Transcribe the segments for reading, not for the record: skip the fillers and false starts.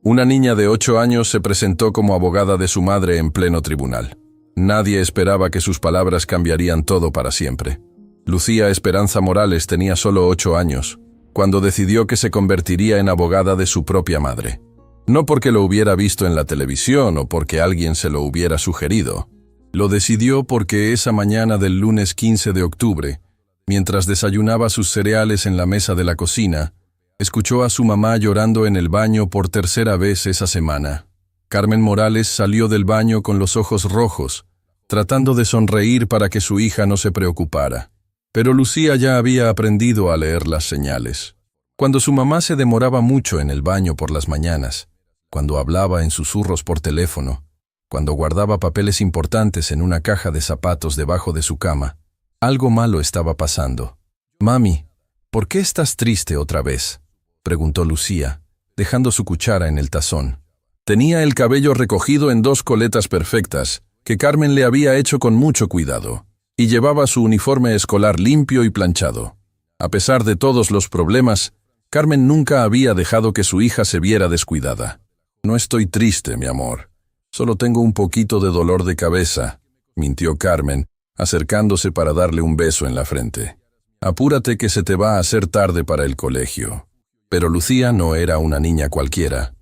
Una niña de 8 años se presentó como abogada de su madre en pleno tribunal. Nadie esperaba que sus palabras cambiarían todo para siempre. Lucía Esperanza Morales tenía solo 8 años, cuando decidió que se convertiría en abogada de su propia madre. No porque lo hubiera visto en la televisión o porque alguien se lo hubiera sugerido. Lo decidió porque esa mañana del lunes 15 de octubre, mientras desayunaba sus cereales en la mesa de la cocina, escuchó a su mamá llorando en el baño por tercera vez esa semana. Carmen Morales salió del baño con los ojos rojos, tratando de sonreír para que su hija no se preocupara. Pero Lucía ya había aprendido a leer las señales. Cuando su mamá se demoraba mucho en el baño por las mañanas, cuando hablaba en susurros por teléfono, cuando guardaba papeles importantes en una caja de zapatos debajo de su cama, algo malo estaba pasando. «Mami, ¿por qué estás triste otra vez?», preguntó Lucía, dejando su cuchara en el tazón. Tenía el cabello recogido en 2 coletas perfectas, que Carmen le había hecho con mucho cuidado, y llevaba su uniforme escolar limpio y planchado. A pesar de todos los problemas, Carmen nunca había dejado que su hija se viera descuidada. «No estoy triste, mi amor. Solo tengo un poquito de dolor de cabeza», mintió Carmen, acercándose para darle un beso en la frente. «Apúrate que se te va a hacer tarde para el colegio». Pero Lucía no era una niña cualquiera.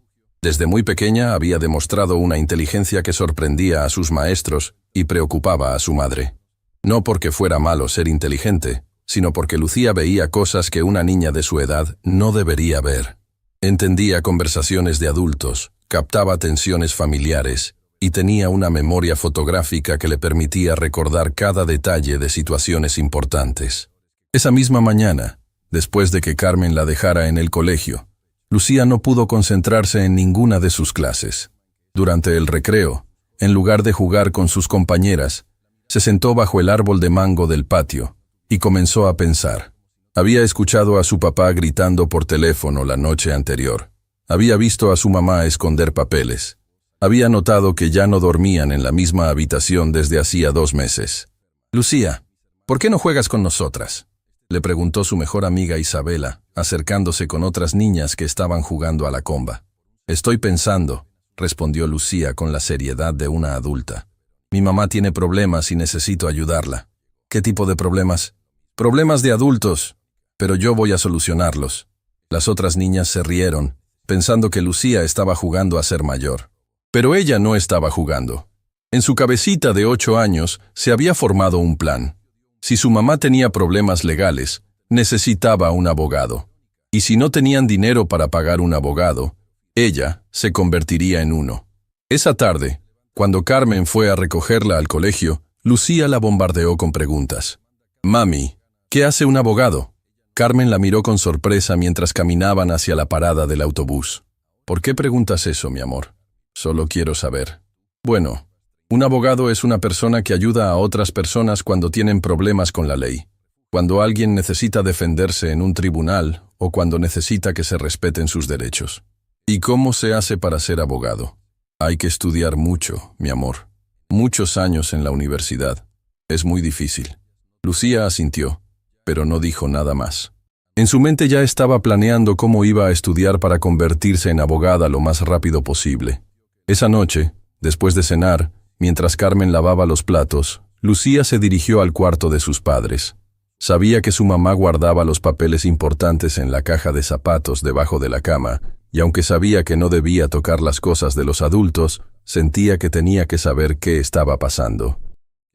Desde muy pequeña había demostrado una inteligencia que sorprendía a sus maestros y preocupaba a su madre. No porque fuera malo ser inteligente, sino porque Lucía veía cosas que una niña de su edad no debería ver. Entendía conversaciones de adultos, captaba tensiones familiares y tenía una memoria fotográfica que le permitía recordar cada detalle de situaciones importantes. Esa misma mañana, después de que Carmen la dejara en el colegio, Lucía no pudo concentrarse en ninguna de sus clases. Durante el recreo, en lugar de jugar con sus compañeras, se sentó bajo el árbol de mango del patio y comenzó a pensar. Había escuchado a su papá gritando por teléfono la noche anterior. Había visto a su mamá esconder papeles. Había notado que ya no dormían en la misma habitación desde hacía 2 meses. «Lucía, ¿por qué no juegas con nosotras?», le preguntó su mejor amiga Isabela, acercándose con otras niñas que estaban jugando a la comba. «Estoy pensando», respondió Lucía con la seriedad de una adulta. «Mi mamá tiene problemas y necesito ayudarla». «¿Qué tipo de problemas?». «Problemas de adultos, pero yo voy a solucionarlos». Las otras niñas se rieron, pensando que Lucía estaba jugando a ser mayor. Pero ella no estaba jugando. En su cabecita de 8 años se había formado un plan. Si su mamá tenía problemas legales, necesitaba un abogado. Y si no tenían dinero para pagar un abogado, ella se convertiría en uno. Esa tarde, cuando Carmen fue a recogerla al colegio, Lucía la bombardeó con preguntas. «Mami, ¿qué hace un abogado?». Carmen la miró con sorpresa mientras caminaban hacia la parada del autobús. «¿Por qué preguntas eso, mi amor?». «Solo quiero saber». «Bueno, un abogado es una persona que ayuda a otras personas cuando tienen problemas con la ley, cuando alguien necesita defenderse en un tribunal o cuando necesita que se respeten sus derechos». «¿Y cómo se hace para ser abogado?». «Hay que estudiar mucho, mi amor. Muchos años en la universidad. Es muy difícil». Lucía asintió, pero no dijo nada más. En su mente ya estaba planeando cómo iba a estudiar para convertirse en abogada lo más rápido posible. Esa noche, después de cenar, mientras Carmen lavaba los platos, Lucía se dirigió al cuarto de sus padres. Sabía que su mamá guardaba los papeles importantes en la caja de zapatos debajo de la cama, y aunque sabía que no debía tocar las cosas de los adultos, sentía que tenía que saber qué estaba pasando.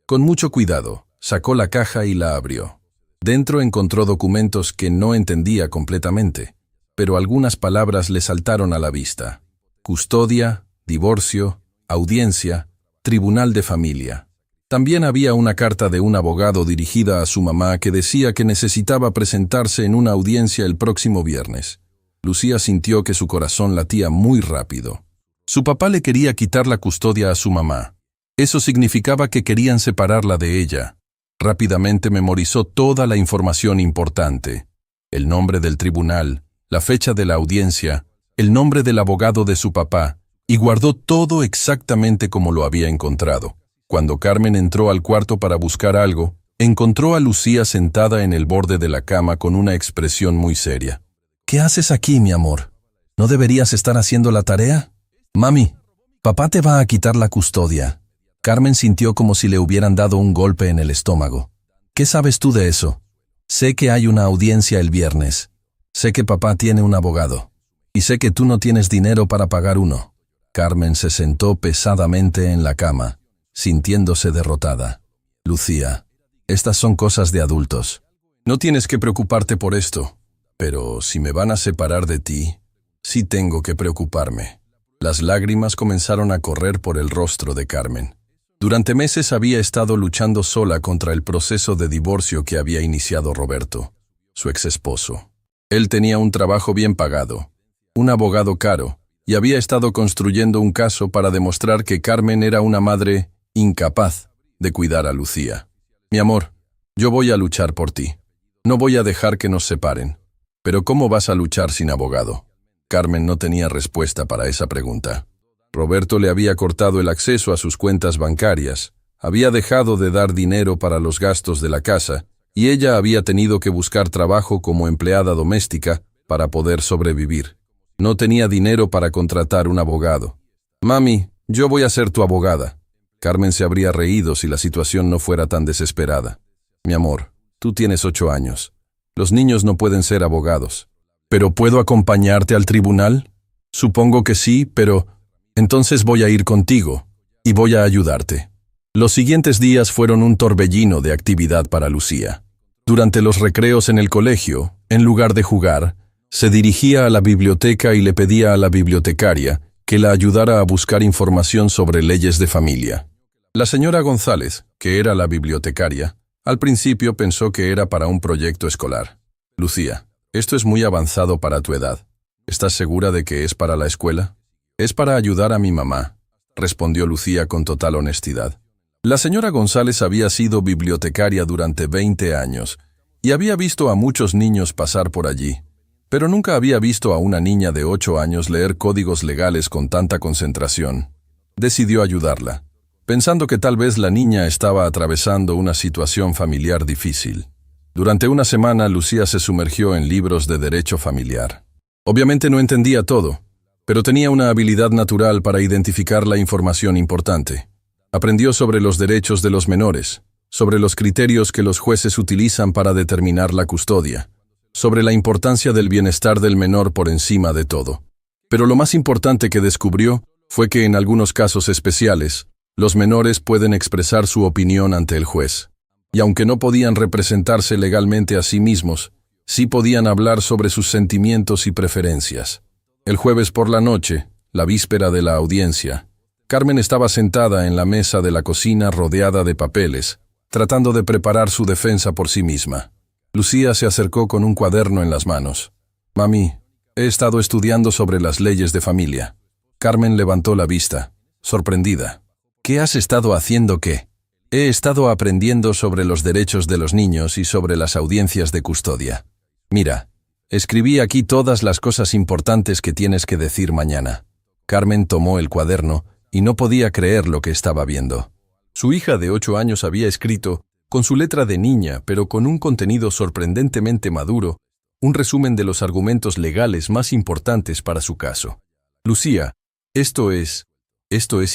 Con mucho cuidado, sacó la caja y la abrió. Dentro encontró documentos que no entendía completamente, pero algunas palabras le saltaron a la vista. Custodia, divorcio, audiencia, tribunal de familia. También había una carta de un abogado dirigida a su mamá que decía que necesitaba presentarse en una audiencia el próximo viernes. Lucía sintió que su corazón latía muy rápido. Su papá le quería quitar la custodia a su mamá. Eso significaba que querían separarla de ella. Rápidamente memorizó toda la información importante: el nombre del tribunal, la fecha de la audiencia, el nombre del abogado de su papá, y guardó todo exactamente como lo había encontrado. Cuando Carmen entró al cuarto para buscar algo, encontró a Lucía sentada en el borde de la cama con una expresión muy seria. «¿Qué haces aquí, mi amor?». ¿No deberías estar haciendo la tarea? Mami, papá te va a quitar la custodia. Carmen sintió como si le hubieran dado un golpe en el estómago. ¿Qué sabes tú de eso? Sé que hay una audiencia el viernes. Sé que papá tiene un abogado. Y sé que tú no tienes dinero para pagar uno. Carmen se sentó pesadamente en la cama, sintiéndose derrotada. Lucía, estas son cosas de adultos. No tienes que preocuparte por esto, pero si me van a separar de ti, sí tengo que preocuparme. Las lágrimas comenzaron a correr por el rostro de Carmen. Durante meses había estado luchando sola contra el proceso de divorcio que había iniciado Roberto, su exesposo. Él tenía un trabajo bien pagado, un abogado caro, y había estado construyendo un caso para demostrar que Carmen era una madre incapaz de cuidar a Lucía. Mi amor, yo voy a luchar por ti. No voy a dejar que nos separen. Pero ¿cómo vas a luchar sin abogado? Carmen no tenía respuesta para esa pregunta. Roberto le había cortado el acceso a sus cuentas bancarias, había dejado de dar dinero para los gastos de la casa, y ella había tenido que buscar trabajo como empleada doméstica para poder sobrevivir. No tenía dinero para contratar un abogado. Mami, yo voy a ser tu abogada. Carmen se habría reído si la situación no fuera tan desesperada. Mi amor, tú tienes 8 años. Los niños no pueden ser abogados. ¿Pero puedo acompañarte al tribunal? Supongo que sí, pero entonces voy a ir contigo y voy a ayudarte. Los siguientes días fueron un torbellino de actividad para Lucía. Durante los recreos en el colegio, en lugar de jugar, se dirigía a la biblioteca y le pedía a la bibliotecaria que la ayudara a buscar información sobre leyes de familia. La señora González, que era la bibliotecaria, al principio pensó que era para un proyecto escolar. Lucía, esto es muy avanzado para tu edad. ¿Estás segura de que es para la escuela? Es para ayudar a mi mamá, respondió Lucía con total honestidad. La señora González había sido bibliotecaria durante 20 años y había visto a muchos niños pasar por allí, pero nunca había visto a una niña de 8 años leer códigos legales con tanta concentración. Decidió ayudarla, pensando que tal vez la niña estaba atravesando una situación familiar difícil. Durante una semana, Lucía se sumergió en libros de derecho familiar. Obviamente no entendía todo, pero tenía una habilidad natural para identificar la información importante. Aprendió sobre los derechos de los menores, sobre los criterios que los jueces utilizan para determinar la custodia, sobre la importancia del bienestar del menor por encima de todo. Pero lo más importante que descubrió fue que en algunos casos especiales, los menores pueden expresar su opinión ante el juez. Y aunque no podían representarse legalmente a sí mismos, sí podían hablar sobre sus sentimientos y preferencias. El jueves por la noche, la víspera de la audiencia, Carmen estaba sentada en la mesa de la cocina rodeada de papeles, tratando de preparar su defensa por sí misma. Lucía se acercó con un cuaderno en las manos. Mami, he estado estudiando sobre las leyes de familia. Carmen levantó la vista, sorprendida. ¿Qué has estado haciendo qué? He estado aprendiendo sobre los derechos de los niños y sobre las audiencias de custodia. Mira, escribí aquí todas las cosas importantes que tienes que decir mañana. Carmen tomó el cuaderno y no podía creer lo que estaba viendo. Su hija de 8 años había escrito, con su letra de niña, pero con un contenido sorprendentemente maduro, un resumen de los argumentos legales más importantes para su caso. Lucía, esto es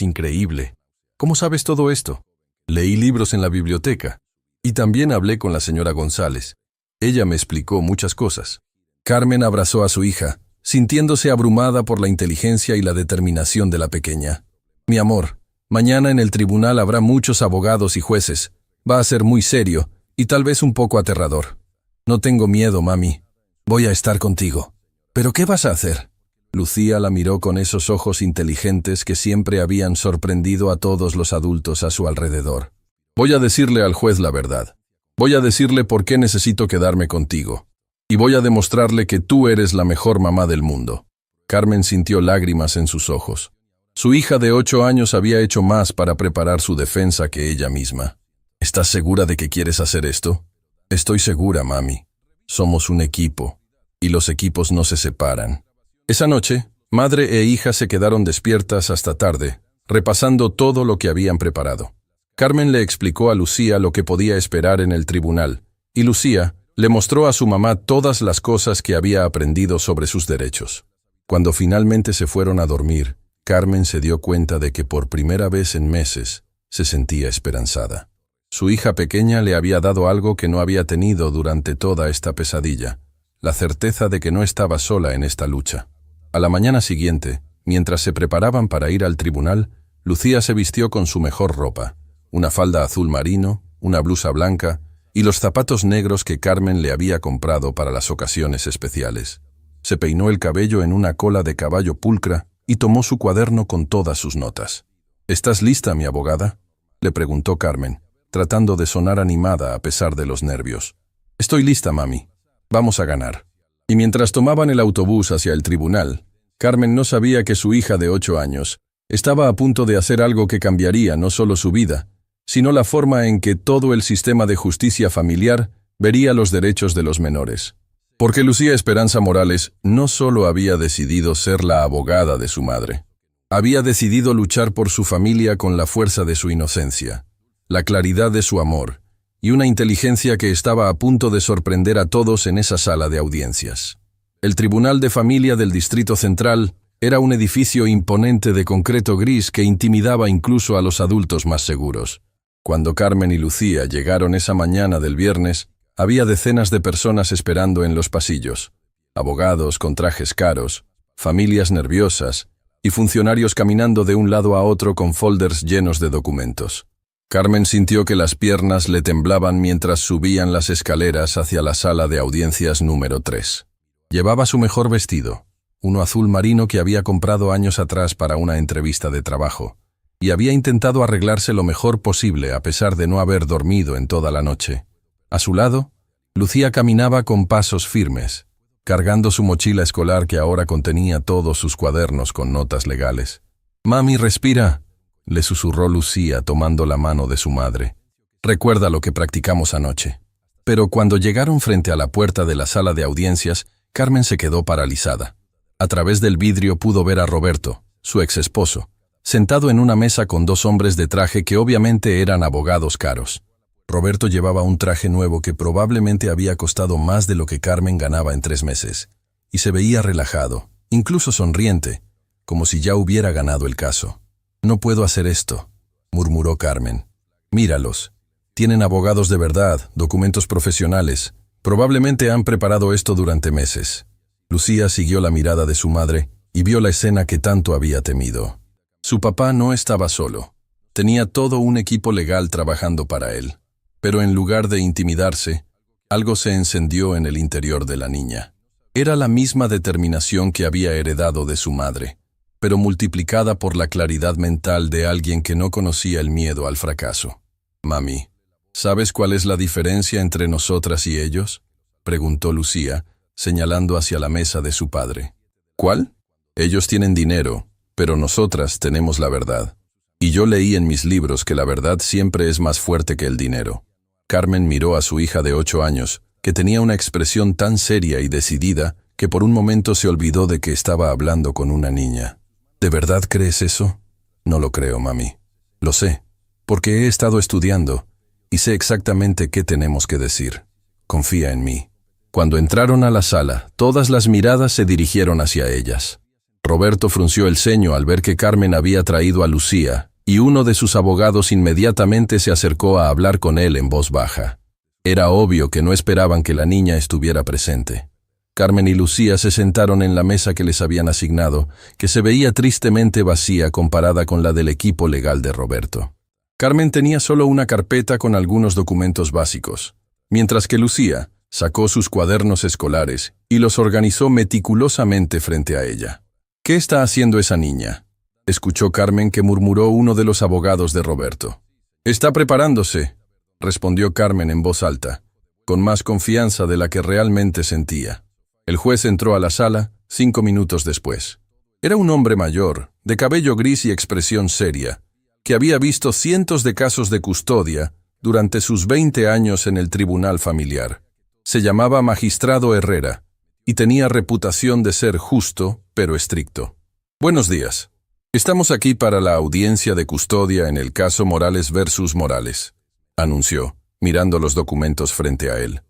increíble. ¿Cómo sabes todo esto? Leí libros en la biblioteca. Y también hablé con la señora González. Ella me explicó muchas cosas. Carmen abrazó a su hija, sintiéndose abrumada por la inteligencia y la determinación de la pequeña. Mi amor, mañana en el tribunal habrá muchos abogados y jueces. Va a ser muy serio y tal vez un poco aterrador. No tengo miedo, mami. Voy a estar contigo. ¿Pero qué vas a hacer? Lucía la miró con esos ojos inteligentes que siempre habían sorprendido a todos los adultos a su alrededor. Voy a decirle al juez la verdad. Voy a decirle por qué necesito quedarme contigo. Y voy a demostrarle que tú eres la mejor mamá del mundo. Carmen sintió lágrimas en sus ojos. Su hija de 8 años había hecho más para preparar su defensa que ella misma. ¿Estás segura de que quieres hacer esto? Estoy segura, mami. Somos un equipo, y los equipos no se separan. Esa noche, madre e hija se quedaron despiertas hasta tarde, repasando todo lo que habían preparado. Carmen le explicó a Lucía lo que podía esperar en el tribunal, y Lucía le mostró a su mamá todas las cosas que había aprendido sobre sus derechos. Cuando finalmente se fueron a dormir, Carmen se dio cuenta de que por primera vez en meses se sentía esperanzada. Su hija pequeña le había dado algo que no había tenido durante toda esta pesadilla, la certeza de que no estaba sola en esta lucha. A la mañana siguiente, mientras se preparaban para ir al tribunal, Lucía se vistió con su mejor ropa, una falda azul marino, una blusa blanca y los zapatos negros que Carmen le había comprado para las ocasiones especiales. Se peinó el cabello en una cola de caballo pulcra y tomó su cuaderno con todas sus notas. «¿Estás lista, mi abogada?», le preguntó Carmen, tratando de sonar animada a pesar de los nervios. «Estoy lista, mami. Vamos a ganar». Y mientras tomaban el autobús hacia el tribunal, Carmen no sabía que su hija de 8 años estaba a punto de hacer algo que cambiaría no solo su vida, sino la forma en que todo el sistema de justicia familiar vería los derechos de los menores. Porque Lucía Esperanza Morales no solo había decidido ser la abogada de su madre, había decidido luchar por su familia con la fuerza de su inocencia, la claridad de su amor y una inteligencia que estaba a punto de sorprender a todos en esa sala de audiencias. El Tribunal de Familia del Distrito Central era un edificio imponente de concreto gris que intimidaba incluso a los adultos más seguros. Cuando Carmen y Lucía llegaron esa mañana del viernes, había decenas de personas esperando en los pasillos, abogados con trajes caros, familias nerviosas y funcionarios caminando de un lado a otro con folders llenos de documentos. Carmen sintió que las piernas le temblaban mientras subían las escaleras hacia la sala de audiencias número 3. Llevaba su mejor vestido, uno azul marino que había comprado años atrás para una entrevista de trabajo, y había intentado arreglarse lo mejor posible a pesar de no haber dormido en toda la noche. A su lado, Lucía caminaba con pasos firmes, cargando su mochila escolar que ahora contenía todos sus cuadernos con notas legales. «Mami, respira», le susurró Lucía tomando la mano de su madre. «Recuerda lo que practicamos anoche». Pero cuando llegaron frente a la puerta de la sala de audiencias, Carmen se quedó paralizada. A través del vidrio pudo ver a Roberto, su exesposo, sentado en una mesa con 2 hombres de traje que obviamente eran abogados caros. Roberto llevaba un traje nuevo que probablemente había costado más de lo que Carmen ganaba en 3 meses, y se veía relajado, incluso sonriente, como si ya hubiera ganado el caso. «No puedo hacer esto», murmuró Carmen. «Míralos. Tienen abogados de verdad, documentos profesionales. Probablemente han preparado esto durante meses». Lucía siguió la mirada de su madre y vio la escena que tanto había temido. Su papá no estaba solo. Tenía todo un equipo legal trabajando para él. Pero en lugar de intimidarse, algo se encendió en el interior de la niña. Era la misma determinación que había heredado de su madre, pero multiplicada por la claridad mental de alguien que no conocía el miedo al fracaso. «Mami, ¿sabes cuál es la diferencia entre nosotras y ellos?», preguntó Lucía, señalando hacia la mesa de su padre. «¿Cuál? Ellos tienen dinero, pero nosotras tenemos la verdad. Y yo leí en mis libros que la verdad siempre es más fuerte que el dinero». Carmen miró a su hija de 8 años, que tenía una expresión tan seria y decidida que por un momento se olvidó de que estaba hablando con una niña. «¿De verdad crees eso?». «No lo creo, mami. Lo sé, porque he estado estudiando y sé exactamente qué tenemos que decir. Confía en mí». Cuando entraron a la sala, todas las miradas se dirigieron hacia ellas. Roberto frunció el ceño al ver que Carmen había traído a Lucía, y uno de sus abogados inmediatamente se acercó a hablar con él en voz baja. Era obvio que no esperaban que la niña estuviera presente. Carmen y Lucía se sentaron en la mesa que les habían asignado, que se veía tristemente vacía comparada con la del equipo legal de Roberto. Carmen tenía solo una carpeta con algunos documentos básicos, mientras que Lucía sacó sus cuadernos escolares y los organizó meticulosamente frente a ella. «¿Qué está haciendo esa niña?», escuchó Carmen que murmuró uno de los abogados de Roberto. «Está preparándose», respondió Carmen en voz alta, con más confianza de la que realmente sentía. El juez entró a la sala 5 minutos después. Era un hombre mayor, de cabello gris y expresión seria, que había visto cientos de casos de custodia durante sus 20 años en el tribunal familiar. Se llamaba Magistrado Herrera y tenía reputación de ser justo, pero estricto. «Buenos días. Estamos aquí para la audiencia de custodia en el caso Morales versus Morales», anunció, mirando los documentos frente a él.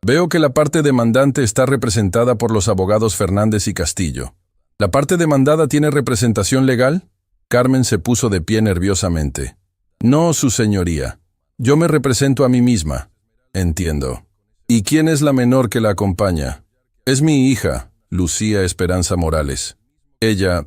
«Veo que la parte demandante está representada por los abogados Fernández y Castillo. ¿La parte demandada tiene representación legal? Carmen se puso de pie nerviosamente. No, su señoría. Yo me represento a mí misma. Entiendo. ¿Y quién es la menor que la acompaña? Es mi hija, Lucía Esperanza Morales. Ella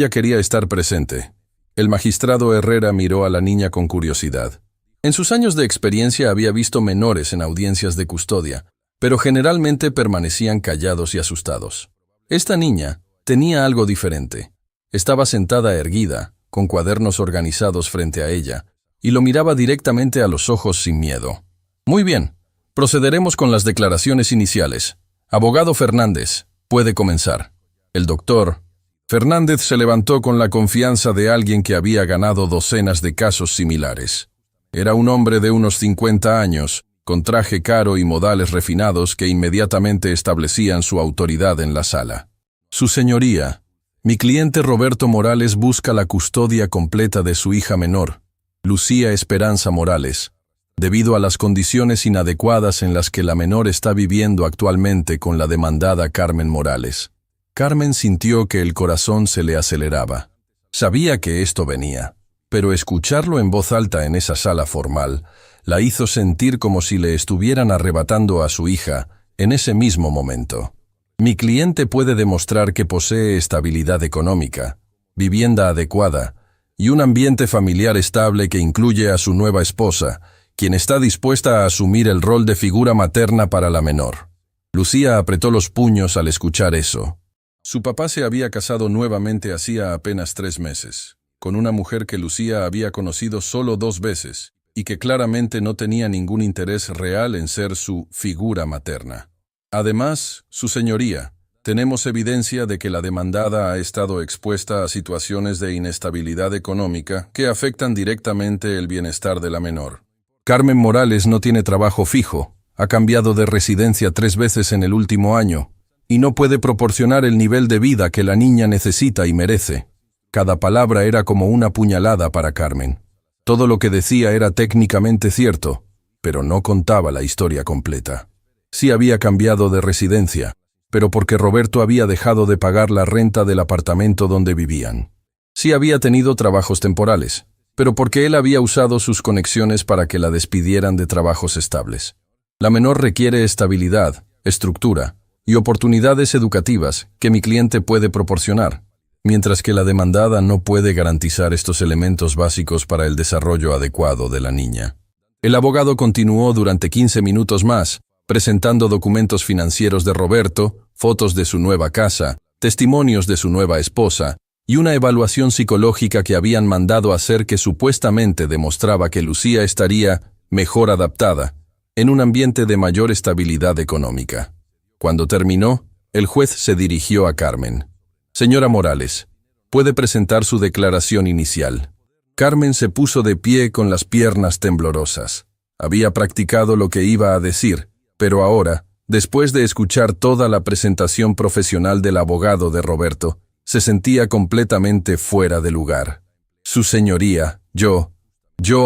quería estar presente. El magistrado Herrera miró a la niña con curiosidad. En sus años de experiencia había visto menores en audiencias de custodia, pero generalmente permanecían callados y asustados. Esta niña tenía algo diferente. Estaba sentada erguida, con cuadernos organizados frente a ella, y lo miraba directamente a los ojos sin miedo. Muy bien, procederemos con las declaraciones iniciales. Abogado Fernández, puede comenzar. El doctor Fernández se levantó con la confianza de alguien que había ganado docenas de casos similares. Era un hombre de unos 50 años, con traje caro y modales refinados que inmediatamente establecían su autoridad en la sala. Su señoría, mi cliente Roberto Morales busca la custodia completa de su hija menor, Lucía Esperanza Morales, debido a las condiciones inadecuadas en las que la menor está viviendo actualmente con la demandada Carmen Morales. Carmen sintió que el corazón se le aceleraba. Sabía que esto venía, pero escucharlo en voz alta en esa sala formal la hizo sentir como si le estuvieran arrebatando a su hija en ese mismo momento. Mi cliente puede demostrar que posee estabilidad económica, vivienda adecuada y un ambiente familiar estable que incluye a su nueva esposa, quien está dispuesta a asumir el rol de figura materna para la menor. Lucía apretó los puños al escuchar eso. Su papá se había casado nuevamente hacía apenas 3 meses, con una mujer que Lucía había conocido solo 2 veces y que claramente no tenía ningún interés real en ser su figura materna. Además, su señoría, tenemos evidencia de que la demandada ha estado expuesta a situaciones de inestabilidad económica que afectan directamente el bienestar de la menor. Carmen Morales no tiene trabajo fijo, ha cambiado de residencia 3 veces en el último año, y no puede proporcionar el nivel de vida que la niña necesita y merece. Cada palabra era como una puñalada para Carmen. Todo lo que decía era técnicamente cierto, pero no contaba la historia completa. Sí había cambiado de residencia, pero porque Roberto había dejado de pagar la renta del apartamento donde vivían. Sí había tenido trabajos temporales, pero porque él había usado sus conexiones para que la despidieran de trabajos estables. La menor requiere estabilidad, estructura y oportunidades educativas que mi cliente puede proporcionar, mientras que la demandada no puede garantizar estos elementos básicos para el desarrollo adecuado de la niña. El abogado continuó durante 15 minutos más, presentando documentos financieros de Roberto, fotos de su nueva casa, testimonios de su nueva esposa y una evaluación psicológica que habían mandado hacer que supuestamente demostraba que Lucía estaría mejor adaptada, en un ambiente de mayor estabilidad económica. Cuando terminó, el juez se dirigió a Carmen. Señora Morales, puede presentar su declaración inicial. Carmen se puso de pie con las piernas temblorosas. Había practicado lo que iba a decir, pero ahora, después de escuchar toda la presentación profesional del abogado de Roberto, se sentía completamente fuera de lugar. Su señoría, yo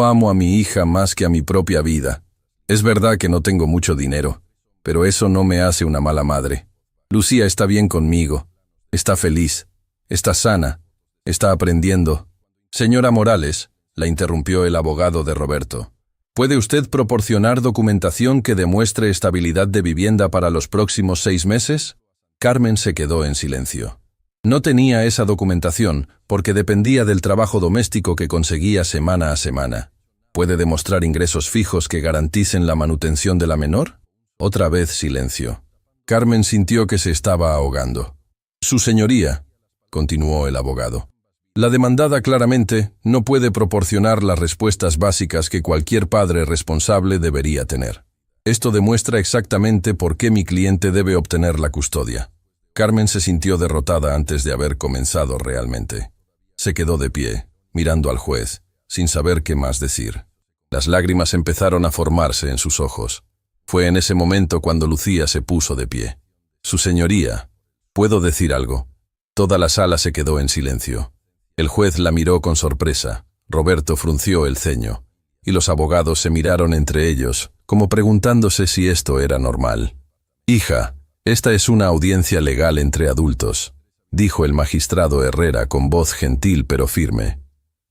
amo a mi hija más que a mi propia vida. Es verdad que no tengo mucho dinero, pero eso no me hace una mala madre. Lucía está bien conmigo, está feliz, está sana, está aprendiendo. Señora Morales, la interrumpió el abogado de Roberto. ¿Puede usted proporcionar documentación que demuestre estabilidad de vivienda para los próximos 6 meses? Carmen se quedó en silencio. No tenía esa documentación porque dependía del trabajo doméstico que conseguía semana a semana. ¿Puede demostrar ingresos fijos que garanticen la manutención de la menor? Otra vez silencio. Carmen sintió que se estaba ahogando. Su señoría, continuó el abogado. La demandada claramente no puede proporcionar las respuestas básicas que cualquier padre responsable debería tener. Esto demuestra exactamente por qué mi cliente debe obtener la custodia. Carmen se sintió derrotada antes de haber comenzado realmente. Se quedó de pie, mirando al juez, sin saber qué más decir. Las lágrimas empezaron a formarse en sus ojos. Fue en ese momento cuando Lucía se puso de pie. Su señoría, ¿puedo decir algo? Toda la sala se quedó en silencio. El juez la miró con sorpresa, Roberto frunció el ceño, y los abogados se miraron entre ellos, como preguntándose si esto era normal. Hija, esta es una audiencia legal entre adultos. dijo el magistrado Herrera con voz gentil pero firme.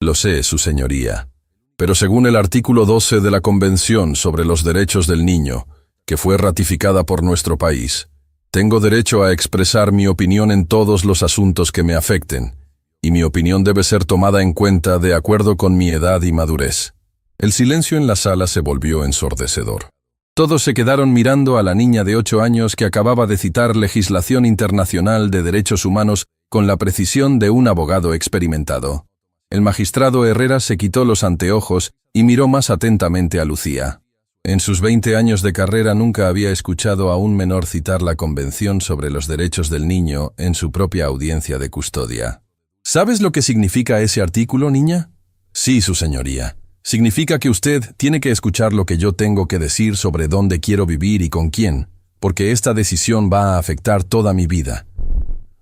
Lo sé, su señoría. Pero según el artículo 12 de la Convención sobre los Derechos del Niño, que fue ratificada por nuestro país, tengo derecho a expresar mi opinión en todos los asuntos que me afecten, y mi opinión debe ser tomada en cuenta de acuerdo con mi edad y madurez. El silencio en la sala se volvió ensordecedor. Todos se quedaron mirando a la niña de 8 años que acababa de citar legislación internacional de derechos humanos con la precisión de un abogado experimentado. El magistrado Herrera se quitó los anteojos y miró más atentamente a Lucía. En sus 20 años de carrera nunca había escuchado a un menor citar la Convención sobre los Derechos del Niño en su propia audiencia de custodia. ¿Sabes lo que significa ese artículo, niña? Sí, su señoría. Significa que usted tiene que escuchar lo que yo tengo que decir sobre dónde quiero vivir y con quién, porque esta decisión va a afectar toda mi vida.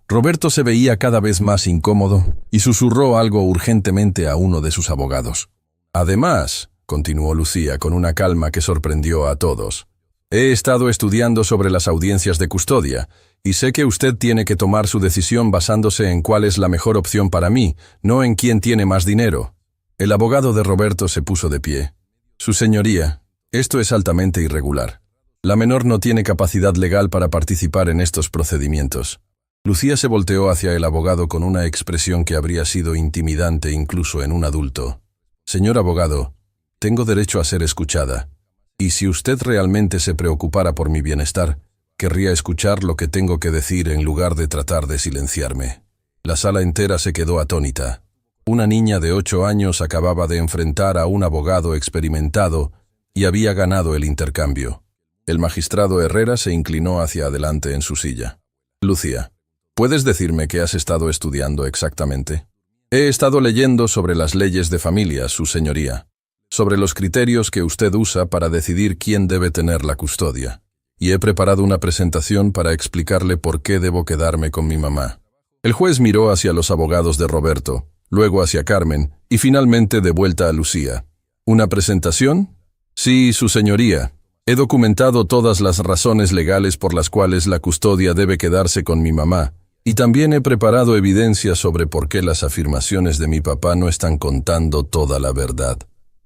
Roberto se veía cada vez más incómodo y susurró algo urgentemente a uno de sus abogados. Además, continuó Lucía con una calma que sorprendió a todos, he estado estudiando sobre las audiencias de custodia y sé que usted tiene que tomar su decisión basándose en cuál es la mejor opción para mí, no en quién tiene más dinero. El abogado de Roberto se puso de pie. Su señoría, esto es altamente irregular. La menor no tiene capacidad legal para participar en estos procedimientos. Lucía se volteó hacia el abogado con una expresión que habría sido intimidante incluso en un adulto. Señor abogado, tengo derecho a ser escuchada, y si usted realmente se preocupara por mi bienestar, querría escuchar lo que tengo que decir en lugar de tratar de silenciarme. La sala entera se quedó atónita. Una niña de 8 años acababa de enfrentar a un abogado experimentado y había ganado el intercambio. El magistrado Herrera se inclinó hacia adelante en su silla. Lucía, ¿puedes decirme qué has estado estudiando exactamente? He estado leyendo sobre las leyes de familia, su señoría, sobre los criterios que usted usa para decidir quién debe tener la custodia, y he preparado una presentación para explicarle por qué debo quedarme con mi mamá. El juez miró hacia los abogados de Roberto, luego hacia Carmen y finalmente de vuelta a Lucía. ¿Una presentación? Sí, su señoría. He documentado todas las razones legales por las cuales la custodia debe quedarse con mi mamá, y también he preparado evidencia sobre por qué las afirmaciones de mi papá no están contando toda la verdad.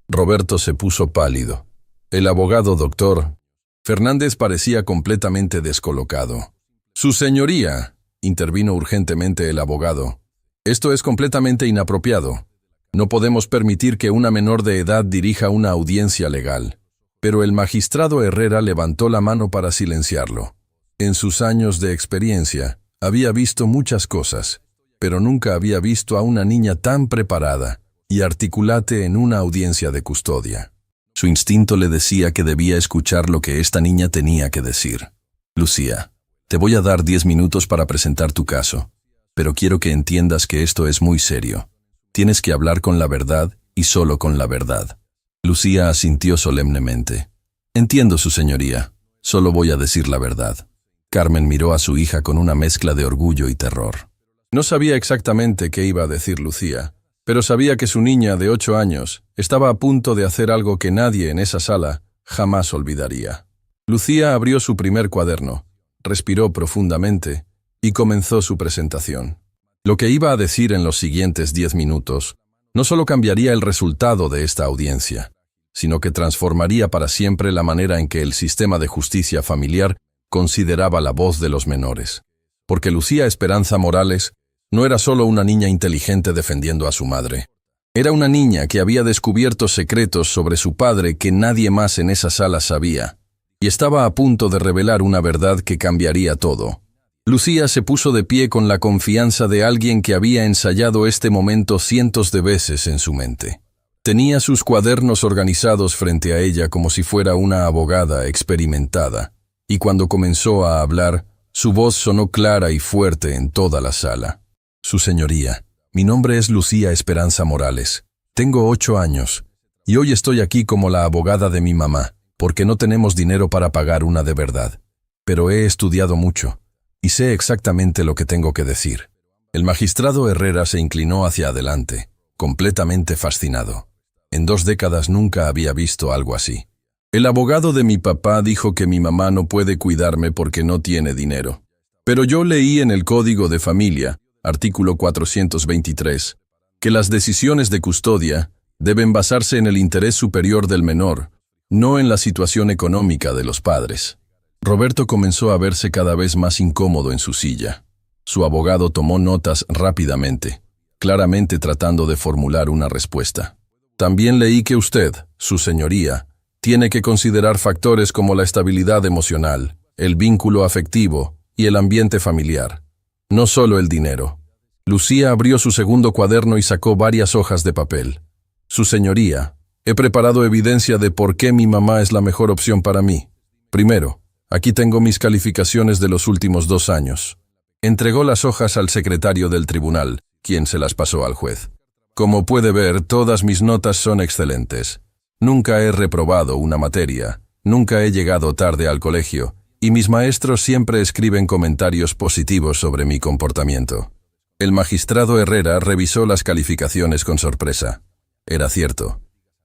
Roberto se puso pálido. El abogado doctor Fernández parecía completamente descolocado. Su señoría, intervino urgentemente el abogado. Esto es completamente inapropiado. No podemos permitir que una menor de edad dirija una audiencia legal. Pero el magistrado Herrera levantó la mano para silenciarlo. En sus años de experiencia, había visto muchas cosas, pero nunca había visto a una niña tan preparada y articulate en una audiencia de custodia. Su instinto le decía que debía escuchar lo que esta niña tenía que decir. Lucía, te voy a dar 10 minutos para presentar tu caso. Pero quiero que entiendas que esto es muy serio. Tienes que hablar con la verdad y solo con la verdad. Lucía asintió solemnemente. Entiendo, su señoría. Solo voy a decir la verdad. Carmen miró a su hija con una mezcla de orgullo y terror. No sabía exactamente qué iba a decir Lucía, pero sabía que su niña de 8 años estaba a punto de hacer algo que nadie en esa sala jamás olvidaría. Lucía abrió su primer cuaderno, respiró profundamente y comenzó su presentación. Lo que iba a decir en los siguientes 10 minutos no solo cambiaría el resultado de esta audiencia, sino que transformaría para siempre la manera en que el sistema de justicia familiar consideraba la voz de los menores. Porque Lucía Esperanza Morales no era solo una niña inteligente defendiendo a su madre. Era una niña que había descubierto secretos sobre su padre que nadie más en esa sala sabía, y estaba a punto de revelar una verdad que cambiaría todo. Lucía se puso de pie con la confianza de alguien que había ensayado este momento cientos de veces en su mente. Tenía sus cuadernos organizados frente a ella como si fuera una abogada experimentada, y cuando comenzó a hablar, su voz sonó clara y fuerte en toda la sala. Su señoría, mi nombre es Lucía Esperanza Morales. Tengo 8 años, y hoy estoy aquí como la abogada de mi mamá, porque no tenemos dinero para pagar una de verdad. Pero he estudiado mucho y sé exactamente lo que tengo que decir. El magistrado Herrera se inclinó hacia adelante, completamente fascinado. En 2 décadas nunca había visto algo así. El abogado de mi papá dijo que mi mamá no puede cuidarme porque no tiene dinero. Pero yo leí en el Código de Familia artículo 423, que las decisiones de custodia deben basarse en el interés superior del menor, no en la situación económica de los padres. Roberto comenzó a verse cada vez más incómodo en su silla. Su abogado tomó notas rápidamente, claramente tratando de formular una respuesta. También leí que usted, su señoría, tiene que considerar factores como la estabilidad emocional, el vínculo afectivo y el ambiente familiar, no solo el dinero. Lucía abrió su segundo cuaderno y sacó varias hojas de papel. Su señoría, he preparado evidencia de por qué mi mamá es la mejor opción para mí. Primero, aquí tengo mis calificaciones de los últimos 2 años. Entregó las hojas al secretario del tribunal, quien se las pasó al juez. Como puede ver, todas mis notas son excelentes. Nunca he reprobado una materia, nunca he llegado tarde al colegio, y mis maestros siempre escriben comentarios positivos sobre mi comportamiento. El magistrado Herrera revisó las calificaciones con sorpresa. Era cierto.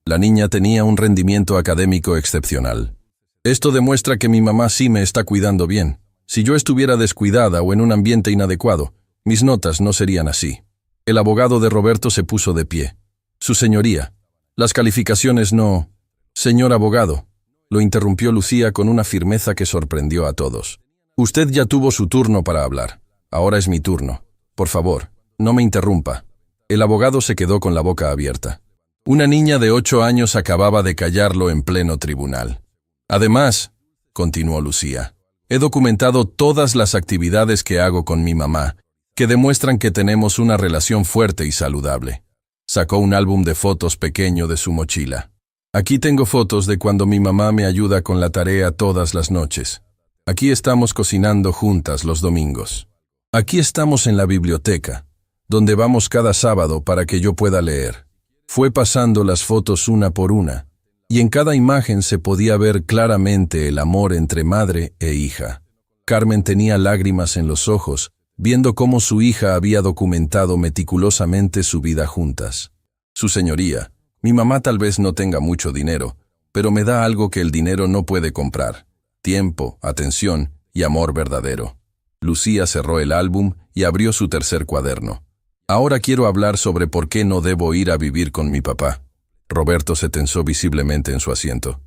La niña tenía un rendimiento académico excepcional. Esto demuestra que mi mamá sí me está cuidando bien. Si yo estuviera descuidada o en un ambiente inadecuado, mis notas no serían así. El abogado de Roberto se puso de pie. Su señoría, las calificaciones no... Señor abogado, lo interrumpió Lucía con una firmeza que sorprendió a todos. Usted ya tuvo su turno para hablar. Ahora es mi turno. Por favor, no me interrumpa. El abogado se quedó con la boca abierta. Una niña de 8 años acababa de callarlo en pleno tribunal. Además, continuó Lucía, he documentado todas las actividades que hago con mi mamá, que demuestran que tenemos una relación fuerte y saludable. Sacó un álbum de fotos pequeño de su mochila. Aquí tengo fotos de cuando mi mamá me ayuda con la tarea todas las noches. Aquí estamos cocinando juntas los domingos. Aquí estamos en la biblioteca, donde vamos cada sábado para que yo pueda leer. Fue pasando las fotos una por una, y en cada imagen se podía ver claramente el amor entre madre e hija. Carmen tenía lágrimas en los ojos, viendo cómo su hija había documentado meticulosamente su vida juntas. Su señoría, mi mamá tal vez no tenga mucho dinero, pero me da algo que el dinero no puede comprar: tiempo, atención y amor verdadero. Lucía cerró el álbum y abrió su tercer cuaderno. Ahora quiero hablar sobre por qué no debo ir a vivir con mi papá. Roberto se tensó visiblemente en su asiento.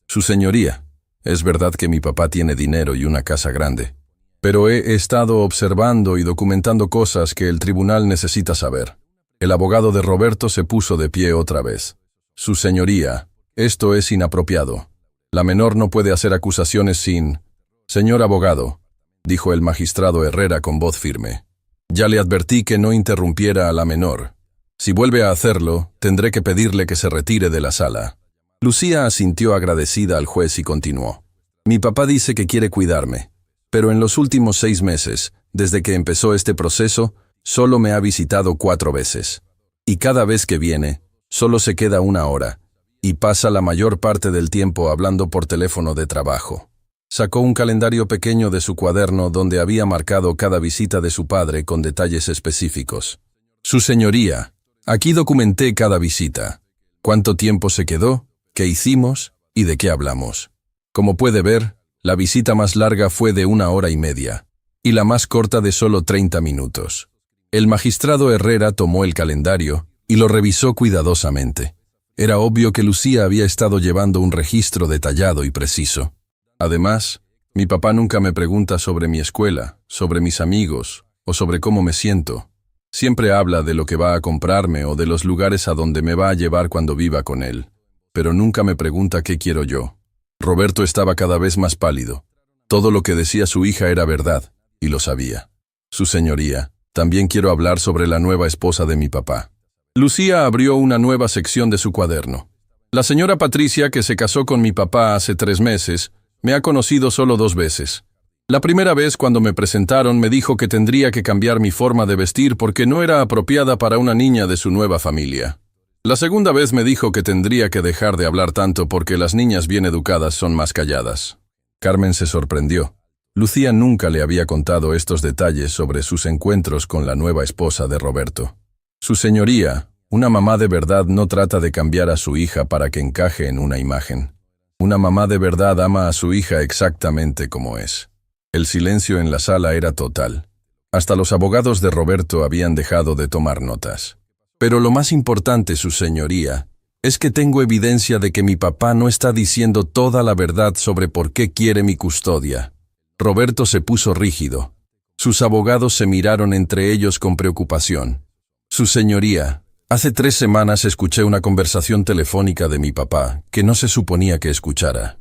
Su señoría, es verdad que mi papá tiene dinero y una casa grande, pero he estado observando y documentando cosas que el tribunal necesita saber. El abogado de Roberto se puso de pie otra vez. Su señoría, esto es inapropiado. La menor no puede hacer acusaciones sin... Señor abogado, dijo el magistrado Herrera con voz firme. Ya le advertí que no interrumpiera a la menor. Si vuelve a hacerlo, tendré que pedirle que se retire de la sala. Lucía asintió agradecida al juez y continuó. Mi papá dice que quiere cuidarme, pero en los últimos 6 meses, desde que empezó este proceso, solo me ha visitado 4 veces. Y cada vez que viene, solo se queda 1 hora, y pasa la mayor parte del tiempo hablando por teléfono de trabajo. Sacó un calendario pequeño de su cuaderno donde había marcado cada visita de su padre con detalles específicos. Su señoría, aquí documenté cada visita. Cuánto tiempo se quedó, qué hicimos y de qué hablamos. Como puede ver, la visita más larga fue de 1 hora y media, y la más corta de solo 30 minutos. El magistrado Herrera tomó el calendario y lo revisó cuidadosamente. Era obvio que Lucía había estado llevando un registro detallado y preciso. Además, mi papá nunca me pregunta sobre mi escuela, sobre mis amigos o sobre cómo me siento. Siempre habla de lo que va a comprarme o de los lugares a donde me va a llevar cuando viva con él, pero nunca me pregunta qué quiero yo. Roberto estaba cada vez más pálido. Todo lo que decía su hija era verdad, y lo sabía. Su señoría, también quiero hablar sobre la nueva esposa de mi papá. Lucía abrió una nueva sección de su cuaderno. La señora Patricia, que se casó con mi papá hace 3 meses, me ha conocido solo 2 veces. La primera vez, cuando me presentaron, me dijo que tendría que cambiar mi forma de vestir porque no era apropiada para una niña de su nueva familia. La segunda vez me dijo que tendría que dejar de hablar tanto porque las niñas bien educadas son más calladas. Carmen se sorprendió. Lucía nunca le había contado estos detalles sobre sus encuentros con la nueva esposa de Roberto. Su señoría, una mamá de verdad no trata de cambiar a su hija para que encaje en una imagen. Una mamá de verdad ama a su hija exactamente como es. El silencio en la sala era total. Hasta los abogados de Roberto habían dejado de tomar notas. Pero lo más importante, su señoría, es que tengo evidencia de que mi papá no está diciendo toda la verdad sobre por qué quiere mi custodia. Roberto se puso rígido. Sus abogados se miraron entre ellos con preocupación. Su señoría, hace 3 semanas escuché una conversación telefónica de mi papá que no se suponía que escuchara.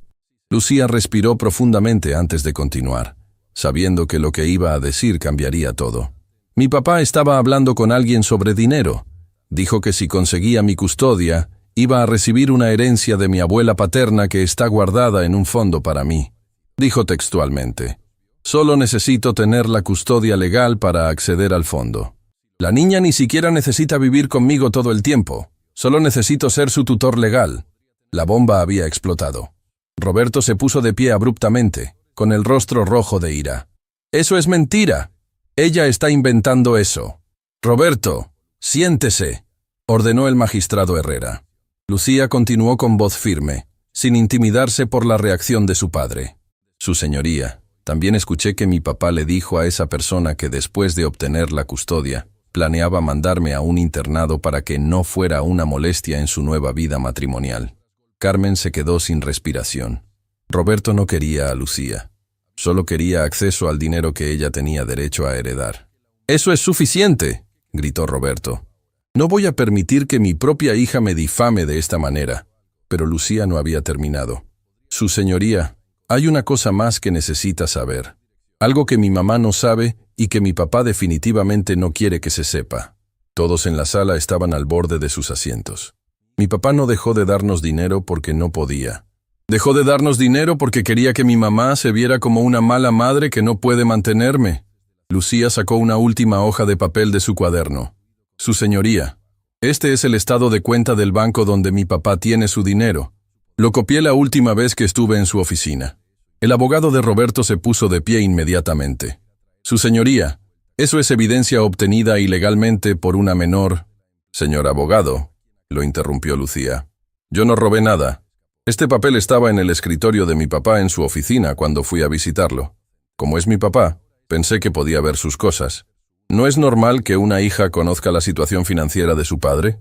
Lucía respiró profundamente antes de continuar, sabiendo que lo que iba a decir cambiaría todo. Mi papá estaba hablando con alguien sobre dinero. Dijo que si conseguía mi custodia, iba a recibir una herencia de mi abuela paterna que está guardada en un fondo para mí. Dijo textualmente: «Solo necesito tener la custodia legal para acceder al fondo. La niña ni siquiera necesita vivir conmigo todo el tiempo. Solo necesito ser su tutor legal». La bomba había explotado. Roberto se puso de pie abruptamente, con el rostro rojo de ira. «Eso es mentira. Ella está inventando eso. Roberto, siéntese», ordenó el magistrado Herrera. Lucía continuó con voz firme, sin intimidarse por la reacción de su padre. «Su señoría, también escuché que mi papá le dijo a esa persona que después de obtener la custodia, planeaba mandarme a un internado para que no fuera una molestia en su nueva vida matrimonial». Carmen se quedó sin respiración. Roberto no quería a Lucía. Solo quería acceso al dinero que ella tenía derecho a heredar. «Eso es suficiente», gritó Roberto. «No voy a permitir que mi propia hija me difame de esta manera». Pero Lucía no había terminado. «Su señoría, hay una cosa más que necesita saber. Algo que mi mamá no sabe y que mi papá definitivamente no quiere que se sepa». Todos en la sala estaban al borde de sus asientos. «Mi papá no dejó de darnos dinero porque no podía. Dejó de darnos dinero porque quería que mi mamá se viera como una mala madre que no puede mantenerme». Lucía sacó una última hoja de papel de su cuaderno. «Su señoría, este es el estado de cuenta del banco donde mi papá tiene su dinero. Lo copié la última vez que estuve en su oficina». El abogado de Roberto se puso de pie inmediatamente. «Su señoría, eso es evidencia obtenida ilegalmente por una menor». «Señor abogado», lo interrumpió Lucía, «yo no robé nada. Este papel estaba en el escritorio de mi papá en su oficina cuando fui a visitarlo. Como es mi papá, pensé que podía ver sus cosas. ¿No es normal que una hija conozca la situación financiera de su padre?».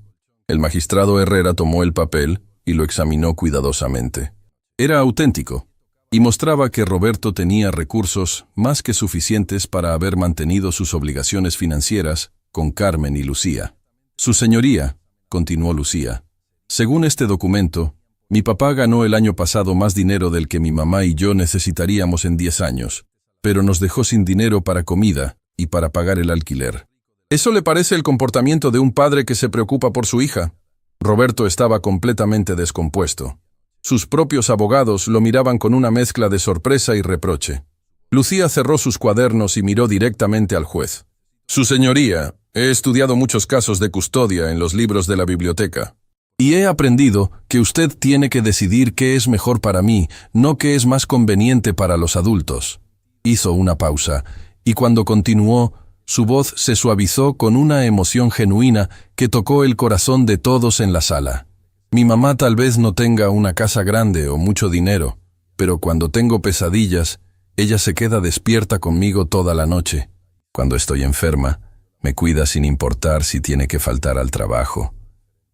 El magistrado Herrera tomó el papel y lo examinó cuidadosamente. Era auténtico y mostraba que Roberto tenía recursos más que suficientes para haber mantenido sus obligaciones financieras con Carmen y Lucía. «Su señoría», continuó Lucía, «según este documento, mi papá ganó el año pasado más dinero del que mi mamá y yo necesitaríamos en 10 años, pero nos dejó sin dinero para comida y para pagar el alquiler. ¿Eso le parece el comportamiento de un padre que se preocupa por su hija?». Roberto estaba completamente descompuesto. Sus propios abogados lo miraban con una mezcla de sorpresa y reproche. Lucía cerró sus cuadernos y miró directamente al juez. «Su señoría, he estudiado muchos casos de custodia en los libros de la biblioteca. Y he aprendido que usted tiene que decidir qué es mejor para mí, no qué es más conveniente para los adultos». Hizo una pausa, y cuando continuó, su voz se suavizó con una emoción genuina que tocó el corazón de todos en la sala. «Mi mamá tal vez no tenga una casa grande o mucho dinero, pero cuando tengo pesadillas, ella se queda despierta conmigo toda la noche. Cuando estoy enferma, me cuida sin importar si tiene que faltar al trabajo.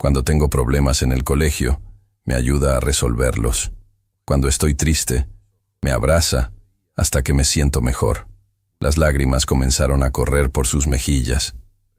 Cuando tengo problemas en el colegio, me ayuda a resolverlos. Cuando estoy triste, me abraza hasta que me siento mejor». Las lágrimas comenzaron a correr por sus mejillas,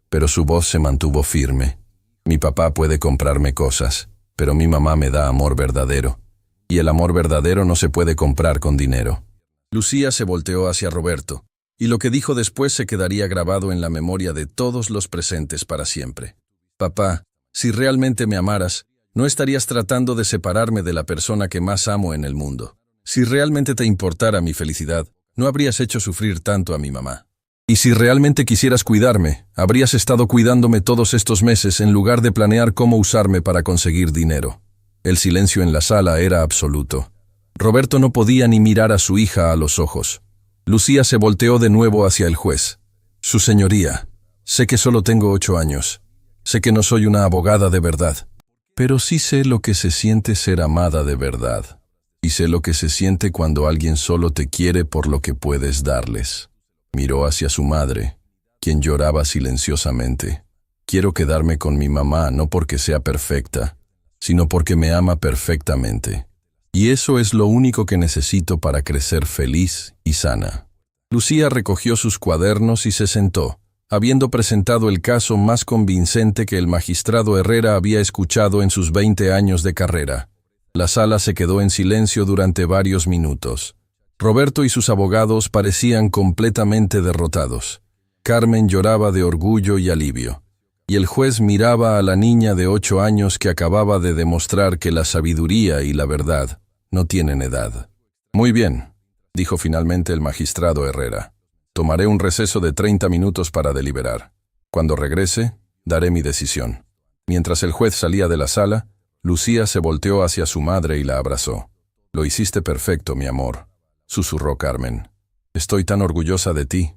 pero su voz se mantuvo firme. «Mi papá puede comprarme cosas, pero mi mamá me da amor verdadero, y el amor verdadero no se puede comprar con dinero». Lucía se volteó hacia Roberto, y lo que dijo después se quedaría grabado en la memoria de todos los presentes para siempre. «Papá, si realmente me amaras, no estarías tratando de separarme de la persona que más amo en el mundo. Si realmente te importara mi felicidad, no habrías hecho sufrir tanto a mi mamá. Y si realmente quisieras cuidarme, habrías estado cuidándome todos estos meses en lugar de planear cómo usarme para conseguir dinero». El silencio en la sala era absoluto. Roberto no podía ni mirar a su hija a los ojos. Lucía se volteó de nuevo hacia el juez. «Su señoría, sé que solo tengo 8 años. Sé que no soy una abogada de verdad. Pero sí sé lo que se siente ser amada de verdad. Y sé lo que se siente cuando alguien solo te quiere por lo que puedes darles». Miró hacia su madre, quien lloraba silenciosamente. Quiero quedarme con mi mamá no porque sea perfecta, sino porque me ama perfectamente. Y eso es lo único que necesito para crecer feliz y sana. Lucía recogió sus cuadernos y se sentó, habiendo presentado el caso más convincente que el magistrado Herrera había escuchado en sus 20 años de carrera. La sala se quedó en silencio durante varios minutos. Roberto y sus abogados parecían completamente derrotados. Carmen lloraba de orgullo y alivio, y el juez miraba a la niña de 8 años que acababa de demostrar que la sabiduría y la verdad no tienen edad. Muy bien, dijo finalmente el magistrado Herrera. Tomaré un receso de 30 minutos para deliberar. Cuando regrese, daré mi decisión. Mientras el juez salía de la sala, Lucía se volteó hacia su madre y la abrazó. Lo hiciste perfecto, mi amor, susurró Carmen. Estoy tan orgullosa de ti.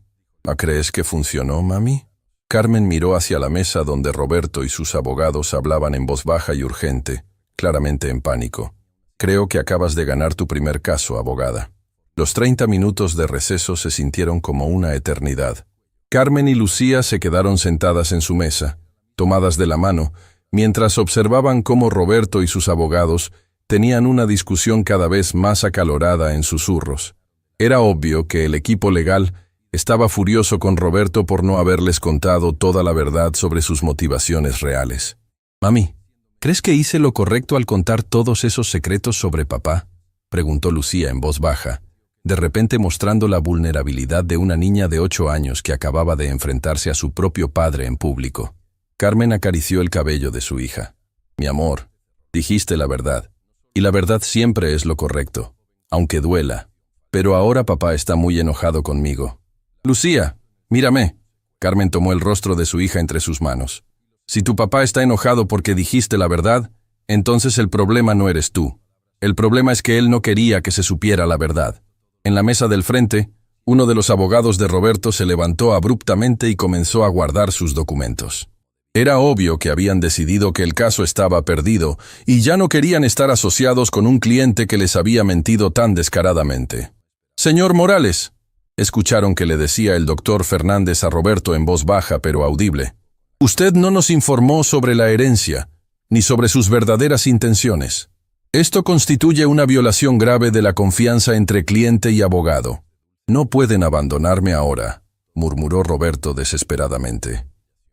¿Crees que funcionó, mami? Carmen miró hacia la mesa donde Roberto y sus abogados hablaban en voz baja y urgente, claramente en pánico. Creo que acabas de ganar tu primer caso, abogada. Los 30 minutos de receso se sintieron como una eternidad. Carmen y Lucía se quedaron sentadas en su mesa, tomadas de la mano, mientras observaban cómo Roberto y sus abogados tenían una discusión cada vez más acalorada en susurros. Era obvio que el equipo legal estaba furioso con Roberto por no haberles contado toda la verdad sobre sus motivaciones reales. «Mami, ¿crees que hice lo correcto al contar todos esos secretos sobre papá?», preguntó Lucía en voz baja, de repente mostrando la vulnerabilidad de una niña de 8 años que acababa de enfrentarse a su propio padre en público. Carmen acarició el cabello de su hija. «Mi amor, dijiste la verdad, y la verdad siempre es lo correcto, aunque duela. Pero ahora papá está muy enojado conmigo». «Lucía, mírame». Carmen tomó el rostro de su hija entre sus manos. «Si tu papá está enojado porque dijiste la verdad, entonces el problema no eres tú. El problema es que él no quería que se supiera la verdad». En la mesa del frente, uno de los abogados de Roberto se levantó abruptamente y comenzó a guardar sus documentos. Era obvio que habían decidido que el caso estaba perdido y ya no querían estar asociados con un cliente que les había mentido tan descaradamente. «Señor Morales», escucharon que le decía el doctor Fernández a Roberto en voz baja pero audible. «Usted no nos informó sobre la herencia, ni sobre sus verdaderas intenciones. Esto constituye una violación grave de la confianza entre cliente y abogado. No pueden abandonarme ahora», murmuró Roberto desesperadamente.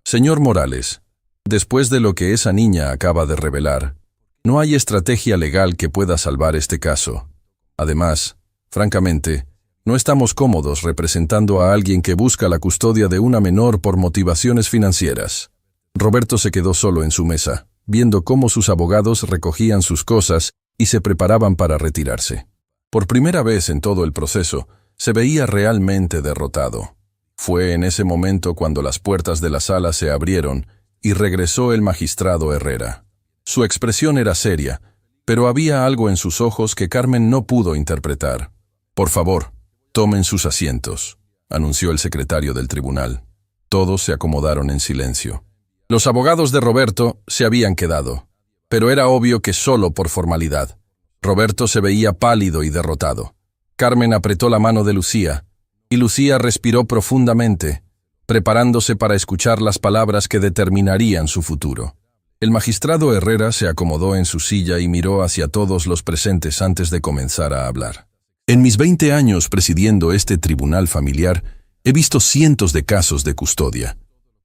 «Señor Morales, después de lo que esa niña acaba de revelar, no hay estrategia legal que pueda salvar este caso. Además, francamente, no estamos cómodos representando a alguien que busca la custodia de una menor por motivaciones financieras». Roberto se quedó solo en su mesa, viendo cómo sus abogados recogían sus cosas y se preparaban para retirarse. Por primera vez en todo el proceso, se veía realmente derrotado. Fue en ese momento cuando las puertas de la sala se abrieron y regresó el magistrado Herrera. Su expresión era seria, pero había algo en sus ojos que Carmen no pudo interpretar. «Por favor, tomen sus asientos», anunció el secretario del tribunal. Todos se acomodaron en silencio. Los abogados de Roberto se habían quedado, pero era obvio que solo por formalidad. Roberto se veía pálido y derrotado. Carmen apretó la mano de Lucía, y Lucía respiró profundamente, preparándose para escuchar las palabras que determinarían su futuro. El magistrado Herrera se acomodó en su silla y miró hacia todos los presentes antes de comenzar a hablar. «En mis 20 años presidiendo este tribunal familiar, he visto cientos de casos de custodia.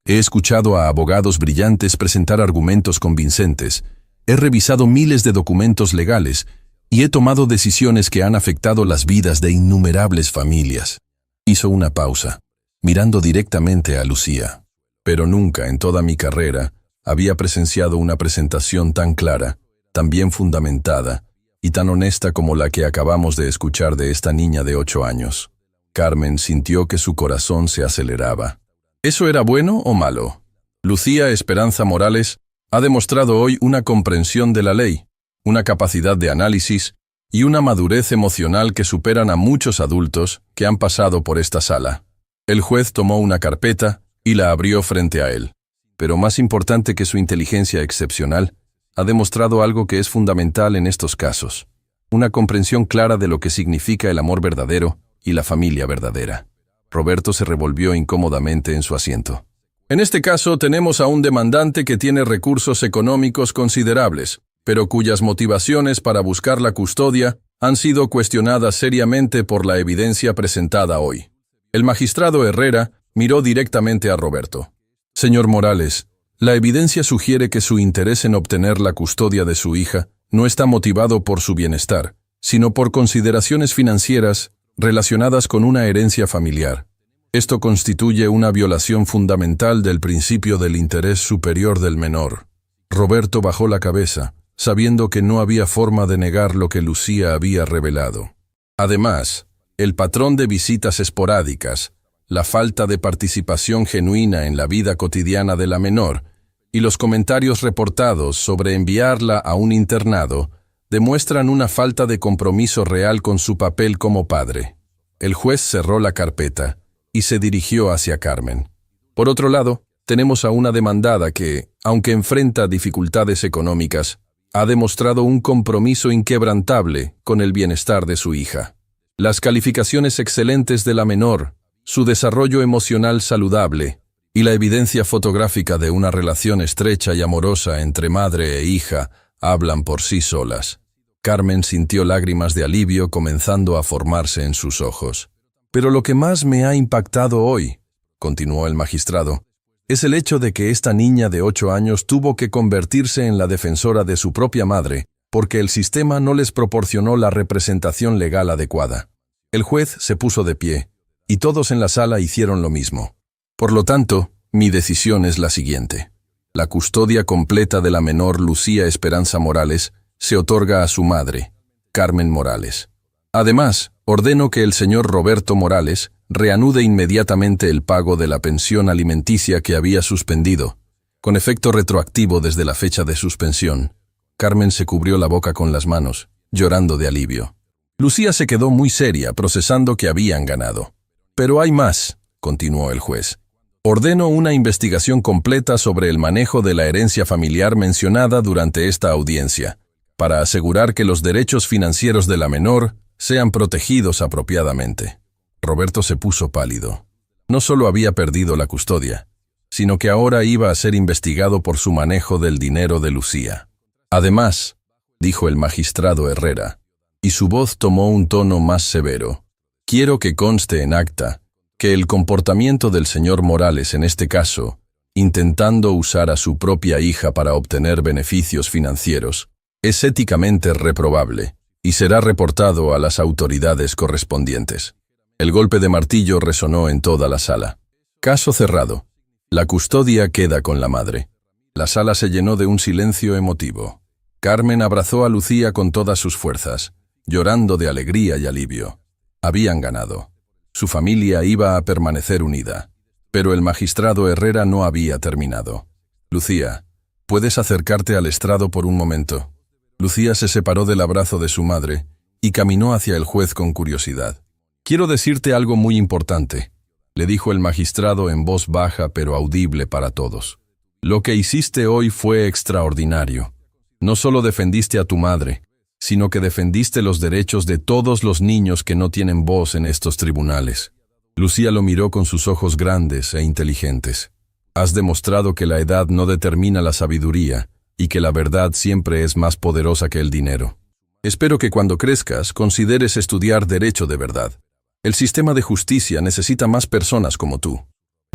He escuchado a abogados brillantes presentar argumentos convincentes, he revisado miles de documentos legales y he tomado decisiones que han afectado las vidas de innumerables familias». Hizo una pausa, mirando directamente a Lucía. «Pero nunca en toda mi carrera había presenciado una presentación tan clara, tan bien fundamentada y tan honesta como la que acabamos de escuchar de esta niña de 8 años». Carmen sintió que su corazón se aceleraba. ¿Eso era bueno o malo? Lucía Esperanza Morales ha demostrado hoy una comprensión de la ley, una capacidad de análisis y una madurez emocional que superan a muchos adultos que han pasado por esta sala. El juez tomó una carpeta y la abrió frente a él. Pero más importante que su inteligencia excepcional, ha demostrado algo que es fundamental en estos casos: una comprensión clara de lo que significa el amor verdadero y la familia verdadera. Roberto se revolvió incómodamente en su asiento. En este caso tenemos a un demandante que tiene recursos económicos considerables, pero cuyas motivaciones para buscar la custodia han sido cuestionadas seriamente por la evidencia presentada hoy. El magistrado Herrera miró directamente a Roberto. Señor Morales, la evidencia sugiere que su interés en obtener la custodia de su hija no está motivado por su bienestar, sino por consideraciones financieras relacionadas con una herencia familiar. Esto constituye una violación fundamental del principio del interés superior del menor. Roberto bajó la cabeza, sabiendo que no había forma de negar lo que Lucía había revelado. Además, el patrón de visitas esporádicas, la falta de participación genuina en la vida cotidiana de la menor y los comentarios reportados sobre enviarla a un internado demuestran una falta de compromiso real con su papel como padre. El juez cerró la carpeta y se dirigió hacia Carmen. Por otro lado, tenemos a una demandada que, aunque enfrenta dificultades económicas, ha demostrado un compromiso inquebrantable con el bienestar de su hija. Las calificaciones excelentes de la menor, su desarrollo emocional saludable y la evidencia fotográfica de una relación estrecha y amorosa entre madre e hija hablan por sí solas. Carmen sintió lágrimas de alivio comenzando a formarse en sus ojos. Pero lo que más me ha impactado hoy, continuó el magistrado, es el hecho de que esta niña de 8 años tuvo que convertirse en la defensora de su propia madre porque el sistema no les proporcionó la representación legal adecuada. El juez se puso de pie, y todos en la sala hicieron lo mismo. Por lo tanto, mi decisión es la siguiente. La custodia completa de la menor Lucía Esperanza Morales se otorga a su madre, Carmen Morales. Además, ordeno que el señor Roberto Morales reanude inmediatamente el pago de la pensión alimenticia que había suspendido, con efecto retroactivo desde la fecha de suspensión. Carmen se cubrió la boca con las manos, llorando de alivio. Lucía se quedó muy seria, procesando que habían ganado. Pero hay más, continuó el juez. Ordeno una investigación completa sobre el manejo de la herencia familiar mencionada durante esta audiencia, para asegurar que los derechos financieros de la menor sean protegidos apropiadamente. Roberto se puso pálido. No solo había perdido la custodia, sino que ahora iba a ser investigado por su manejo del dinero de Lucía. Además, dijo el magistrado Herrera, y su voz tomó un tono más severo, quiero que conste en acta que el comportamiento del señor Morales en este caso, intentando usar a su propia hija para obtener beneficios financieros, es éticamente reprobable y será reportado a las autoridades correspondientes. El golpe de martillo resonó en toda la sala. Caso cerrado. La custodia queda con la madre. La sala se llenó de un silencio emotivo. Carmen abrazó a Lucía con todas sus fuerzas, llorando de alegría y alivio. Habían ganado. Su familia iba a permanecer unida. Pero el magistrado Herrera no había terminado. Lucía, ¿puedes acercarte al estrado por un momento? Lucía se separó del abrazo de su madre y caminó hacia el juez con curiosidad. Quiero decirte algo muy importante, le dijo el magistrado en voz baja pero audible para todos. Lo que hiciste hoy fue extraordinario. No solo defendiste a tu madre, sino que defendiste los derechos de todos los niños que no tienen voz en estos tribunales. Lucía lo miró con sus ojos grandes e inteligentes. Has demostrado que la edad no determina la sabiduría y que la verdad siempre es más poderosa que el dinero. Espero que cuando crezcas consideres estudiar derecho de verdad. El sistema de justicia necesita más personas como tú.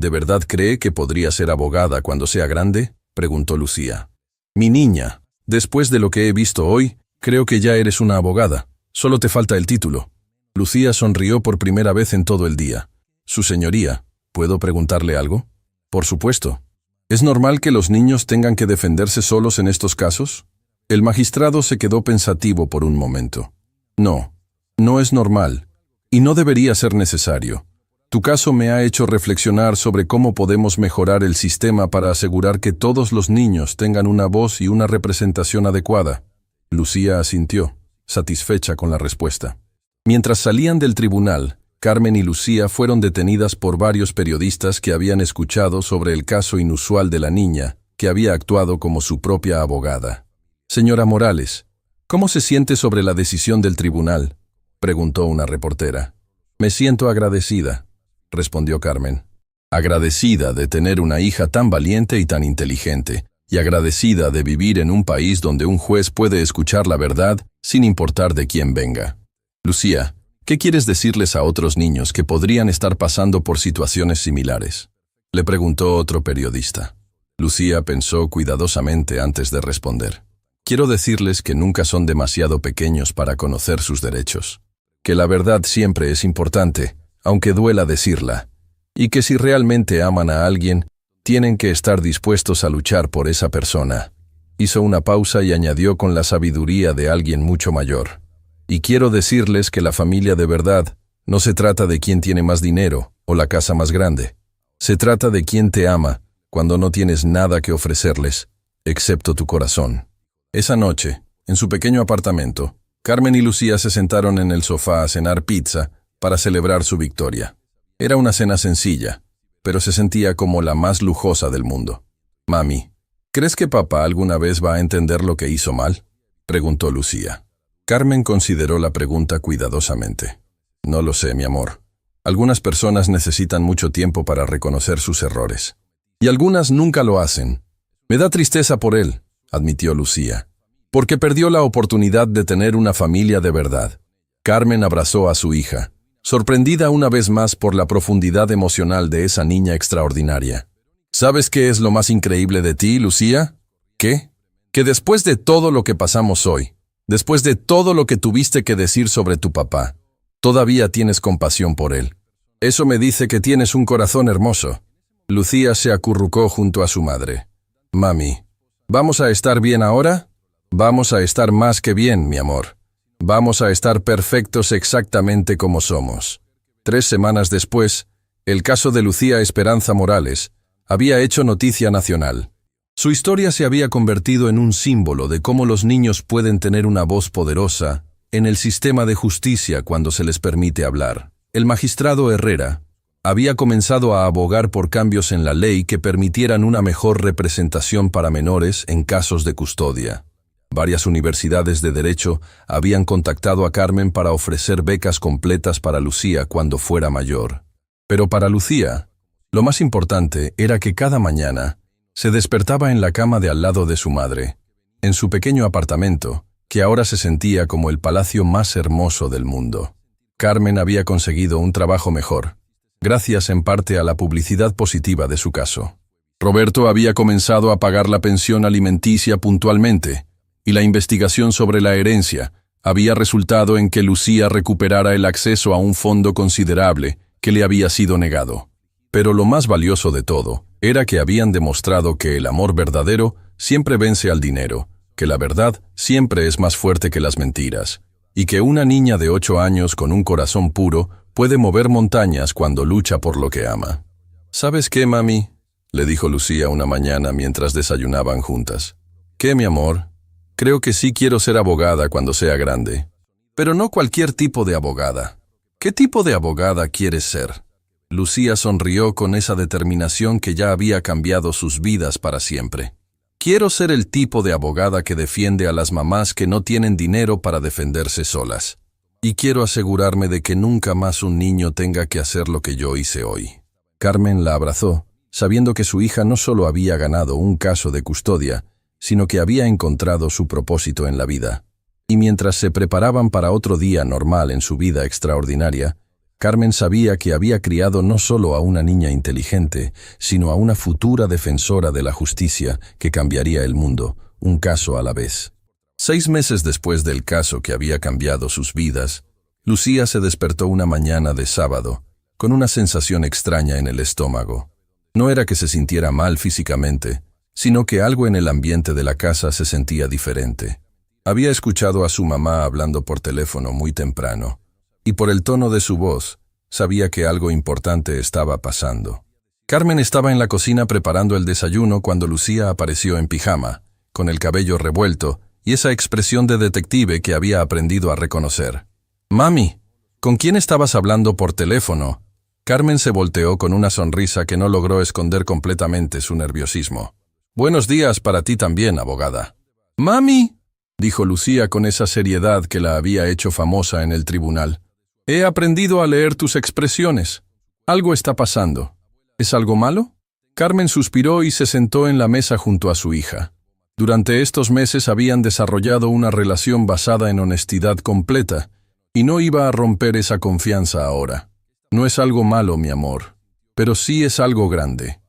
¿De verdad cree que podría ser abogada cuando sea grande?, preguntó Lucía. Mi niña, después de lo que he visto hoy, creo que ya eres una abogada. Solo te falta el título. Lucía sonrió por primera vez en todo el día. Su señoría, ¿puedo preguntarle algo? Por supuesto. ¿Es normal que los niños tengan que defenderse solos en estos casos? El magistrado se quedó pensativo por un momento. No, no es normal, y no debería ser necesario. Tu caso me ha hecho reflexionar sobre cómo podemos mejorar el sistema para asegurar que todos los niños tengan una voz y una representación adecuada. Lucía asintió, satisfecha con la respuesta. Mientras salían del tribunal, Carmen y Lucía fueron detenidas por varios periodistas que habían escuchado sobre el caso inusual de la niña, que había actuado como su propia abogada. Señora Morales, ¿cómo se siente sobre la decisión del tribunal?, preguntó una reportera. Me siento agradecida. respondió Carmen. Agradecida de tener una hija tan valiente y tan inteligente, y agradecida de vivir en un país donde un juez puede escuchar la verdad sin importar de quién venga. Lucía, ¿qué quieres decirles a otros niños que podrían estar pasando por situaciones similares?, le preguntó otro periodista. Lucía pensó cuidadosamente antes de responder. Quiero decirles que nunca son demasiado pequeños para conocer sus derechos, que la verdad siempre es importante, aunque duela decirla, y que si realmente aman a alguien, tienen que estar dispuestos a luchar por esa persona. Hizo una pausa y añadió con la sabiduría de alguien mucho mayor. Y quiero decirles que la familia de verdad no se trata de quién tiene más dinero o la casa más grande. Se trata de quién te ama cuando no tienes nada que ofrecerles, excepto tu corazón. Esa noche, en su pequeño apartamento, Carmen y Lucía se sentaron en el sofá a cenar pizza para celebrar su victoria. Era una cena sencilla, pero se sentía como la más lujosa del mundo. «Mami, ¿crees que papá alguna vez va a entender lo que hizo mal?», preguntó Lucía. Carmen consideró la pregunta cuidadosamente. «No lo sé, mi amor. Algunas personas necesitan mucho tiempo para reconocer sus errores. Y algunas nunca lo hacen. Me da tristeza por él», admitió Lucía, «porque perdió la oportunidad de tener una familia de verdad». Carmen abrazó a su hija, sorprendida una vez más por la profundidad emocional de esa niña extraordinaria. «¿Sabes qué es lo más increíble de ti, Lucía? ¿Qué? Que después de todo lo que pasamos hoy, después de todo lo que tuviste que decir sobre tu papá, todavía tienes compasión por él. Eso me dice que tienes un corazón hermoso». Lucía se acurrucó junto a su madre. «Mami, ¿vamos a estar bien ahora? Vamos a estar más que bien, mi amor. Vamos a estar perfectos exactamente como somos». 3 semanas después, el caso de Lucía Esperanza Morales había hecho noticia nacional. Su historia se había convertido en un símbolo de cómo los niños pueden tener una voz poderosa en el sistema de justicia cuando se les permite hablar. El magistrado Herrera había comenzado a abogar por cambios en la ley que permitieran una mejor representación para menores en casos de custodia. Varias universidades de derecho habían contactado a Carmen para ofrecer becas completas para Lucía cuando fuera mayor. Pero para Lucía, lo más importante era que cada mañana se despertaba en la cama de al lado de su madre, en su pequeño apartamento, que ahora se sentía como el palacio más hermoso del mundo. Carmen había conseguido un trabajo mejor, gracias en parte a la publicidad positiva de su caso. Roberto había comenzado a pagar la pensión alimenticia puntualmente, y la investigación sobre la herencia había resultado en que Lucía recuperara el acceso a un fondo considerable que le había sido negado. Pero lo más valioso de todo era que habían demostrado que el amor verdadero siempre vence al dinero, que la verdad siempre es más fuerte que las mentiras, y que una niña de 8 años con un corazón puro puede mover montañas cuando lucha por lo que ama. «¿Sabes qué, mami?», le dijo Lucía una mañana mientras desayunaban juntas. «¿Qué, mi amor? Creo que sí quiero ser abogada cuando sea grande. Pero no cualquier tipo de abogada. ¿Qué tipo de abogada quieres ser?». Lucía sonrió con esa determinación que ya había cambiado sus vidas para siempre. «Quiero ser el tipo de abogada que defiende a las mamás que no tienen dinero para defenderse solas. Y quiero asegurarme de que nunca más un niño tenga que hacer lo que yo hice hoy». Carmen la abrazó, sabiendo que su hija no solo había ganado un caso de custodia, sino que había encontrado su propósito en la vida. Y mientras se preparaban para otro día normal en su vida extraordinaria, Carmen sabía que había criado no solo a una niña inteligente, sino a una futura defensora de la justicia que cambiaría el mundo, un caso a la vez. 6 meses después del caso que había cambiado sus vidas, Lucía se despertó una mañana de sábado, con una sensación extraña en el estómago. No era que se sintiera mal físicamente, sino que algo en el ambiente de la casa se sentía diferente. Había escuchado a su mamá hablando por teléfono muy temprano, y por el tono de su voz, sabía que algo importante estaba pasando. Carmen estaba en la cocina preparando el desayuno cuando Lucía apareció en pijama, con el cabello revuelto y esa expresión de detective que había aprendido a reconocer. «Mami, ¿con quién estabas hablando por teléfono?». Carmen se volteó con una sonrisa que no logró esconder completamente su nerviosismo. «Buenos días para ti también, abogada». «Mami», dijo Lucía con esa seriedad que la había hecho famosa en el tribunal, «he aprendido a leer tus expresiones. Algo está pasando. ¿Es algo malo? Carmen suspiró y se sentó en la mesa junto a su hija. Durante estos meses habían desarrollado una relación basada en honestidad completa, y no iba a romper esa confianza ahora. No es algo malo, mi amor, pero sí es algo grande.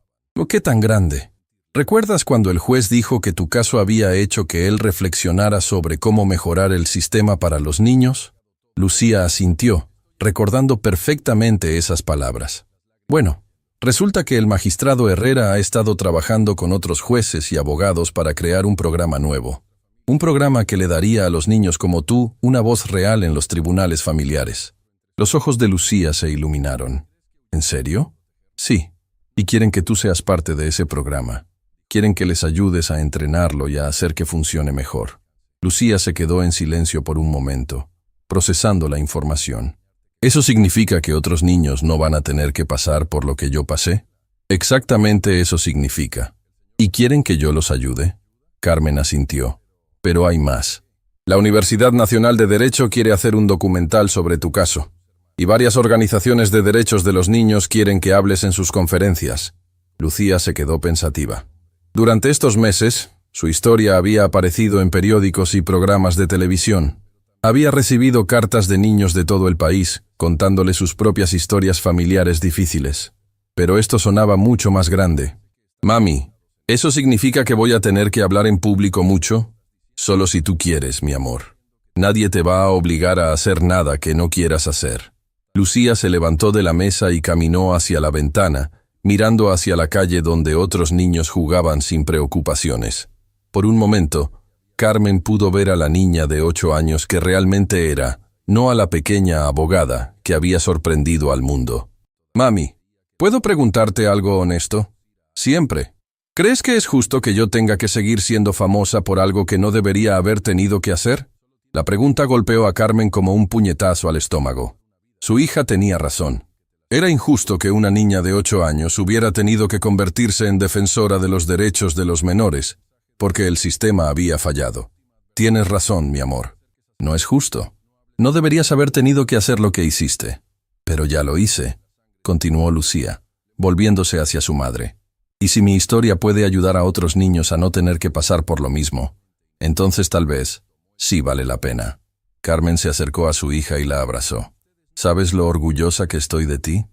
¿Qué tan grande? ¿Recuerdas cuando el juez dijo que tu caso había hecho que él reflexionara sobre cómo mejorar el sistema para los niños? Lucía asintió, recordando perfectamente esas palabras. Bueno, resulta que el magistrado Herrera ha estado trabajando con otros jueces y abogados para crear un programa nuevo. Un programa que le daría a los niños como tú una voz real en los tribunales familiares. Los ojos de Lucía se iluminaron. ¿En serio? Sí. Y quieren que tú seas parte de ese programa. Quieren que les ayudes a entrenarlo y a hacer que funcione mejor. Lucía se quedó en silencio por un momento, procesando la información. ¿Eso significa que otros niños no van a tener que pasar por lo que yo pasé? Exactamente eso significa. ¿Y quieren que yo los ayude? Carmen asintió. Pero hay más. La Universidad Nacional de Derecho quiere hacer un documental sobre tu caso. Y varias organizaciones de derechos de los niños quieren que hables en sus conferencias. Lucía se quedó pensativa. Durante estos meses, su historia había aparecido en periódicos y programas de televisión. Había recibido cartas de niños de todo el país, contándole sus propias historias familiares difíciles. Pero esto sonaba mucho más grande. Mami, ¿eso significa que voy a tener que hablar en público mucho? Solo si tú quieres, mi amor. Nadie te va a obligar a hacer nada que no quieras hacer. Lucía se levantó de la mesa y caminó hacia la ventana, mirando hacia la calle donde otros niños jugaban sin preocupaciones. Por un momento, Carmen pudo ver a la niña de 8 años que realmente era, no a la pequeña abogada que había sorprendido al mundo. Mami, ¿puedo preguntarte algo honesto? Siempre. ¿Crees que es justo que yo tenga que seguir siendo famosa por algo que no debería haber tenido que hacer? La pregunta golpeó a Carmen como un puñetazo al estómago. Su hija tenía razón. Era injusto que una niña de 8 años hubiera tenido que convertirse en defensora de los derechos de los menores, porque el sistema había fallado. Tienes razón, mi amor. No es justo. No deberías haber tenido que hacer lo que hiciste. Pero ya lo hice, continuó Lucía, volviéndose hacia su madre. Y si mi historia puede ayudar a otros niños a no tener que pasar por lo mismo, entonces tal vez sí vale la pena. Carmen se acercó a su hija y la abrazó. ¿Sabes lo orgullosa que estoy de ti?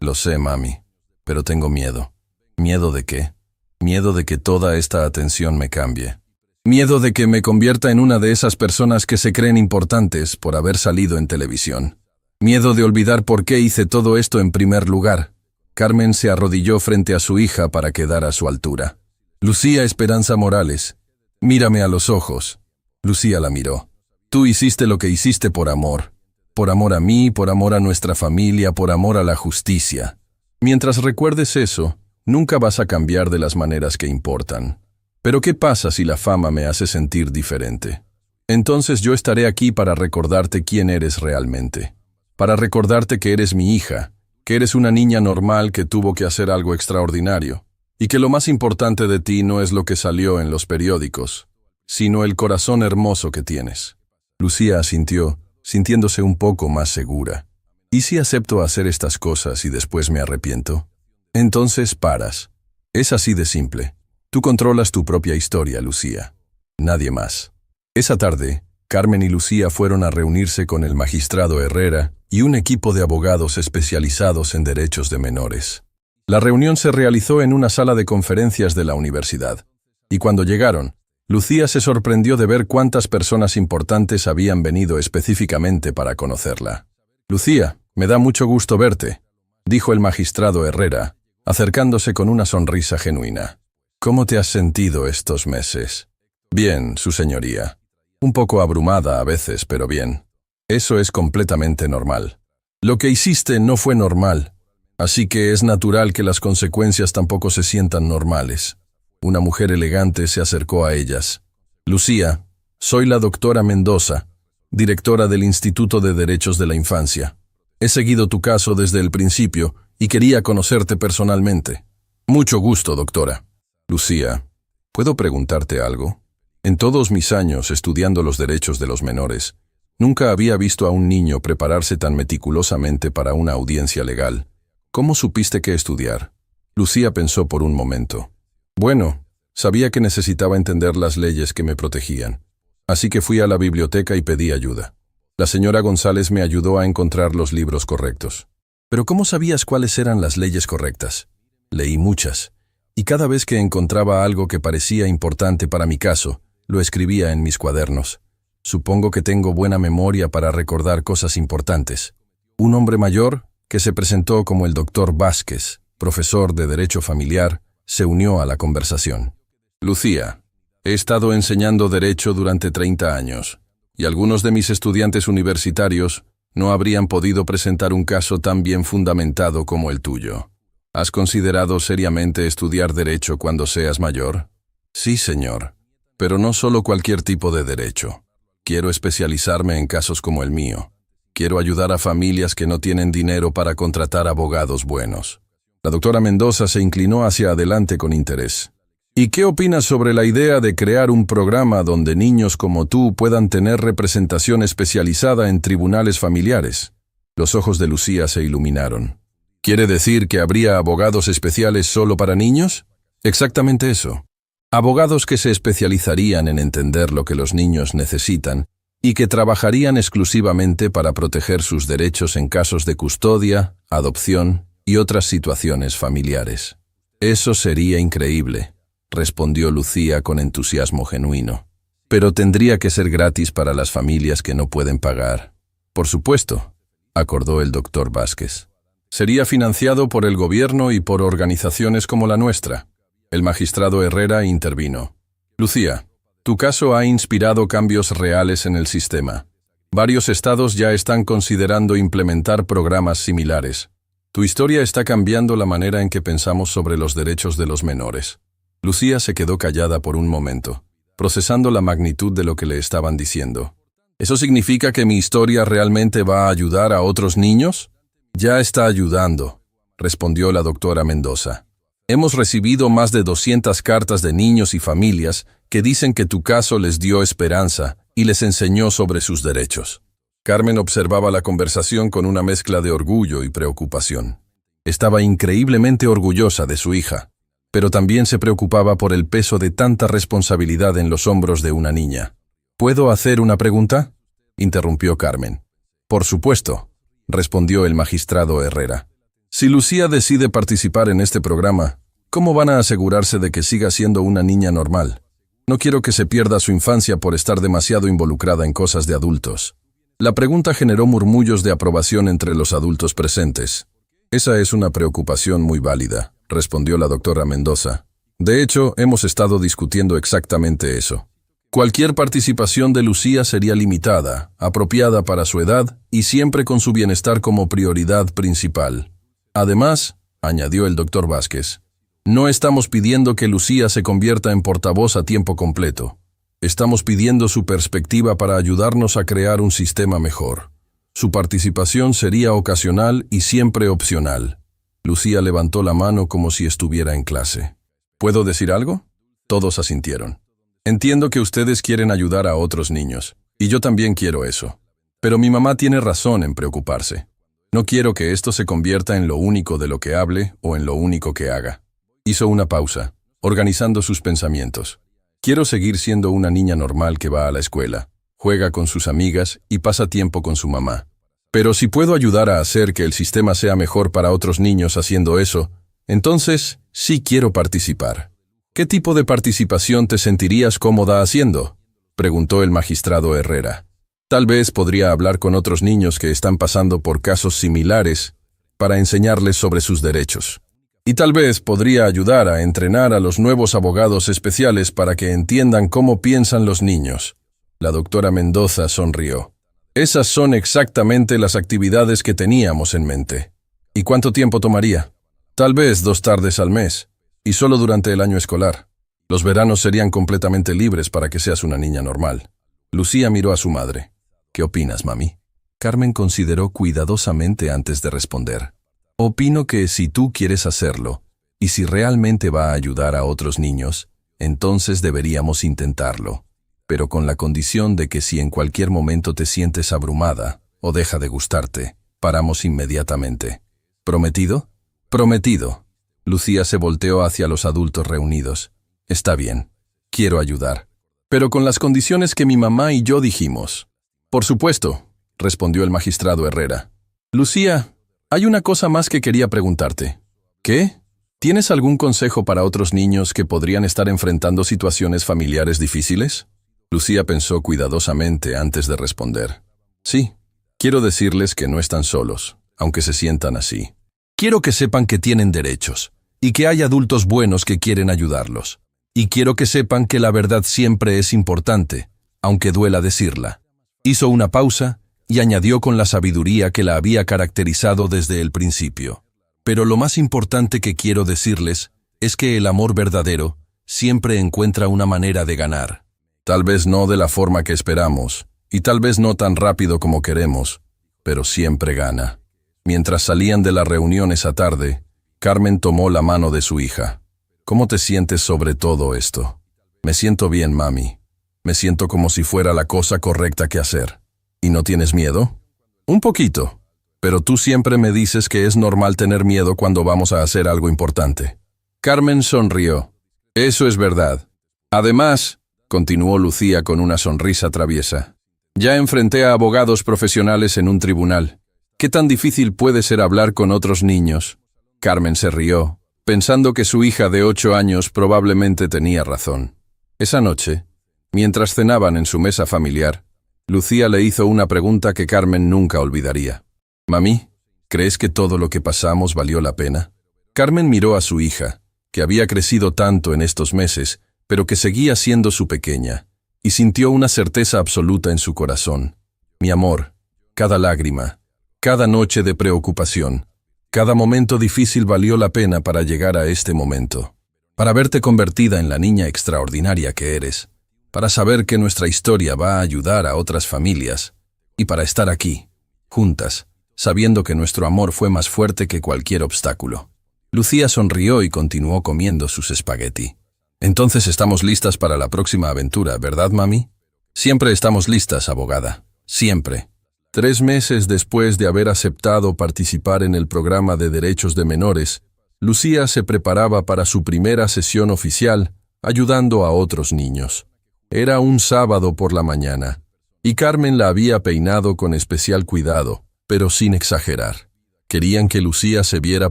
Lo sé, mami, pero tengo miedo. ¿Miedo de qué? Miedo de que toda esta atención me cambie. Miedo de que me convierta en una de esas personas que se creen importantes por haber salido en televisión. Miedo de olvidar por qué hice todo esto en primer lugar. Carmen se arrodilló frente a su hija para quedar a su altura. Lucía Esperanza Morales, mírame a los ojos. Lucía la miró. Tú hiciste lo que hiciste por amor. Por amor a mí, por amor a nuestra familia, por amor a la justicia. Mientras recuerdes eso, nunca vas a cambiar de las maneras que importan. Pero ¿qué pasa si la fama me hace sentir diferente? Entonces yo estaré aquí para recordarte quién eres realmente. Para recordarte que eres mi hija, que eres una niña normal que tuvo que hacer algo extraordinario, y que lo más importante de ti no es lo que salió en los periódicos, sino el corazón hermoso que tienes. Lucía asintió, sintiéndose un poco más segura. ¿Y si acepto hacer estas cosas y después me arrepiento? Entonces paras. Es así de simple. Tú controlas tu propia historia, Lucía. Nadie más. Esa tarde, Carmen y Lucía fueron a reunirse con el magistrado Herrera y un equipo de abogados especializados en derechos de menores. La reunión se realizó en una sala de conferencias de la universidad. Y cuando llegaron, Lucía se sorprendió de ver cuántas personas importantes habían venido específicamente para conocerla. Lucía, me da mucho gusto verte, dijo el magistrado Herrera, acercándose con una sonrisa genuina. ¿Cómo te has sentido estos meses? Bien, su señoría. Un poco abrumada a veces, pero bien. Eso es completamente normal. Lo que hiciste no fue normal, así que es natural que las consecuencias tampoco se sientan normales. Una mujer elegante se acercó a ellas. Lucía, soy la doctora Mendoza, directora del Instituto de Derechos de la Infancia. He seguido tu caso desde el principio y quería conocerte personalmente. Mucho gusto, doctora. Lucía, ¿puedo preguntarte algo? En todos mis años estudiando los derechos de los menores, nunca había visto a un niño prepararse tan meticulosamente para una audiencia legal. ¿Cómo supiste qué estudiar? Lucía pensó por un momento. Bueno, sabía que necesitaba entender las leyes que me protegían. Así que fui a la biblioteca y pedí ayuda. La señora González me ayudó a encontrar los libros correctos. ¿Pero cómo sabías cuáles eran las leyes correctas? Leí muchas, y cada vez que encontraba algo que parecía importante para mi caso, lo escribía en mis cuadernos. Supongo que tengo buena memoria para recordar cosas importantes. Un hombre mayor, que se presentó como el doctor Vázquez, profesor de Derecho Familiar, se unió a la conversación. Lucía, he estado enseñando Derecho durante 30 años, y algunos de mis estudiantes universitarios no habrían podido presentar un caso tan bien fundamentado como el tuyo. ¿Has considerado seriamente estudiar Derecho cuando seas mayor? Sí, señor. Pero no solo cualquier tipo de derecho. Quiero especializarme en casos como el mío. Quiero ayudar a familias que no tienen dinero para contratar abogados buenos. La doctora Mendoza se inclinó hacia adelante con interés. ¿Y qué opinas sobre la idea de crear un programa donde niños como tú puedan tener representación especializada en tribunales familiares? Los ojos de Lucía se iluminaron. ¿Quiere decir que habría abogados especiales solo para niños? Exactamente eso. Abogados que se especializarían en entender lo que los niños necesitan y que trabajarían exclusivamente para proteger sus derechos en casos de custodia, adopción y otras situaciones familiares. Eso sería increíble, respondió Lucía con entusiasmo genuino. Pero tendría que ser gratis para las familias que no pueden pagar. Por supuesto, acordó el doctor Vázquez. Sería financiado por el gobierno y por organizaciones como la nuestra. El magistrado Herrera intervino. Lucía, tu caso ha inspirado cambios reales en el sistema. Varios estados ya están considerando implementar programas similares. Tu historia está cambiando la manera en que pensamos sobre los derechos de los menores. Lucía se quedó callada por un momento, procesando la magnitud de lo que le estaban diciendo. ¿Eso significa que mi historia realmente va a ayudar a otros niños? Ya está ayudando, respondió la doctora Mendoza. Hemos recibido más de 200 cartas de niños y familias que dicen que tu caso les dio esperanza y les enseñó sobre sus derechos. Carmen observaba la conversación con una mezcla de orgullo y preocupación. Estaba increíblemente orgullosa de su hija, pero también se preocupaba por el peso de tanta responsabilidad en los hombros de una niña. ¿Puedo hacer una pregunta?, interrumpió Carmen. Por supuesto, respondió el magistrado Herrera. Si Lucía decide participar en este programa, ¿cómo van a asegurarse de que siga siendo una niña normal? No quiero que se pierda su infancia por estar demasiado involucrada en cosas de adultos. La pregunta generó murmullos de aprobación entre los adultos presentes. Esa es una preocupación muy válida, respondió la doctora Mendoza. De hecho, hemos estado discutiendo exactamente eso. Cualquier participación de Lucía sería limitada, apropiada para su edad y siempre con su bienestar como prioridad principal. Además, añadió el doctor Vázquez, no estamos pidiendo que Lucía se convierta en portavoz a tiempo completo. Estamos pidiendo su perspectiva para ayudarnos a crear un sistema mejor. Su participación sería ocasional y siempre opcional. Lucía levantó la mano como si estuviera en clase. ¿Puedo decir algo? Todos asintieron. Entiendo que ustedes quieren ayudar a otros niños, y yo también quiero eso. Pero mi mamá tiene razón en preocuparse. No quiero que esto se convierta en lo único de lo que hable o en lo único que haga. Hizo una pausa, organizando sus pensamientos. Quiero seguir siendo una niña normal que va a la escuela, juega con sus amigas y pasa tiempo con su mamá. Pero si puedo ayudar a hacer que el sistema sea mejor para otros niños haciendo eso, entonces sí quiero participar. ¿Qué tipo de participación te sentirías cómoda haciendo?, preguntó el magistrado Herrera. Tal vez podría hablar con otros niños que están pasando por casos similares para enseñarles sobre sus derechos. Y tal vez podría ayudar a entrenar a los nuevos abogados especiales para que entiendan cómo piensan los niños. La doctora Mendoza sonrió. Esas son exactamente las actividades que teníamos en mente. ¿Y cuánto tiempo tomaría? Tal vez 2 tardes al mes, y solo durante el año escolar. Los veranos serían completamente libres para que seas una niña normal. Lucía miró a su madre. ¿Qué opinas, mami? Carmen consideró cuidadosamente antes de responder. Opino que si tú quieres hacerlo, y si realmente va a ayudar a otros niños, entonces deberíamos intentarlo, pero con la condición de que si en cualquier momento te sientes abrumada o deja de gustarte, paramos inmediatamente. ¿Prometido? Prometido. Lucía se volteó hacia los adultos reunidos. Está bien. Quiero ayudar. Pero con las condiciones que mi mamá y yo dijimos. Por supuesto, respondió el magistrado Herrera. Lucía, hay una cosa más que quería preguntarte. ¿Qué? ¿Tienes algún consejo para otros niños que podrían estar enfrentando situaciones familiares difíciles? Lucía pensó cuidadosamente antes de responder. Sí, quiero decirles que no están solos, aunque se sientan así. Quiero que sepan que tienen derechos, y que hay adultos buenos que quieren ayudarlos. Y quiero que sepan que la verdad siempre es importante, aunque duela decirla. Hizo una pausa y añadió con la sabiduría que la había caracterizado desde el principio. Pero lo más importante que quiero decirles es que el amor verdadero siempre encuentra una manera de ganar. Tal vez no de la forma que esperamos, y tal vez no tan rápido como queremos, pero siempre gana. Mientras salían de la reunión esa tarde, Carmen tomó la mano de su hija. ¿Cómo te sientes sobre todo esto? Me siento bien, mami. Me siento como si fuera la cosa correcta que hacer. ¿Y no tienes miedo? Un poquito. Pero tú siempre me dices que es normal tener miedo cuando vamos a hacer algo importante. Carmen sonrió. Eso es verdad. Además, continuó Lucía con una sonrisa traviesa, ya enfrenté a abogados profesionales en un tribunal. ¿Qué tan difícil puede ser hablar con otros niños? Carmen se rió, pensando que su hija de 8 años probablemente tenía razón. Esa noche, mientras cenaban en su mesa familiar, Lucía le hizo una pregunta que Carmen nunca olvidaría. «Mami, ¿crees que todo lo que pasamos valió la pena?» Carmen miró a su hija, que había crecido tanto en estos meses, pero que seguía siendo su pequeña, y sintió una certeza absoluta en su corazón. «Mi amor, cada lágrima, cada noche de preocupación, cada momento difícil valió la pena para llegar a este momento, para verte convertida en la niña extraordinaria que eres, para saber que nuestra historia va a ayudar a otras familias, y para estar aquí, juntas, sabiendo que nuestro amor fue más fuerte que cualquier obstáculo». Lucía sonrió y continuó comiendo sus espagueti. «Entonces estamos listas para la próxima aventura, ¿verdad, mami?» «Siempre estamos listas, abogada. Siempre». 3 meses después de haber aceptado participar en el programa de derechos de menores, Lucía se preparaba para su primera sesión oficial, ayudando a otros niños. Era un sábado por la mañana, y Carmen la había peinado con especial cuidado, pero sin exagerar. Querían que Lucía se viera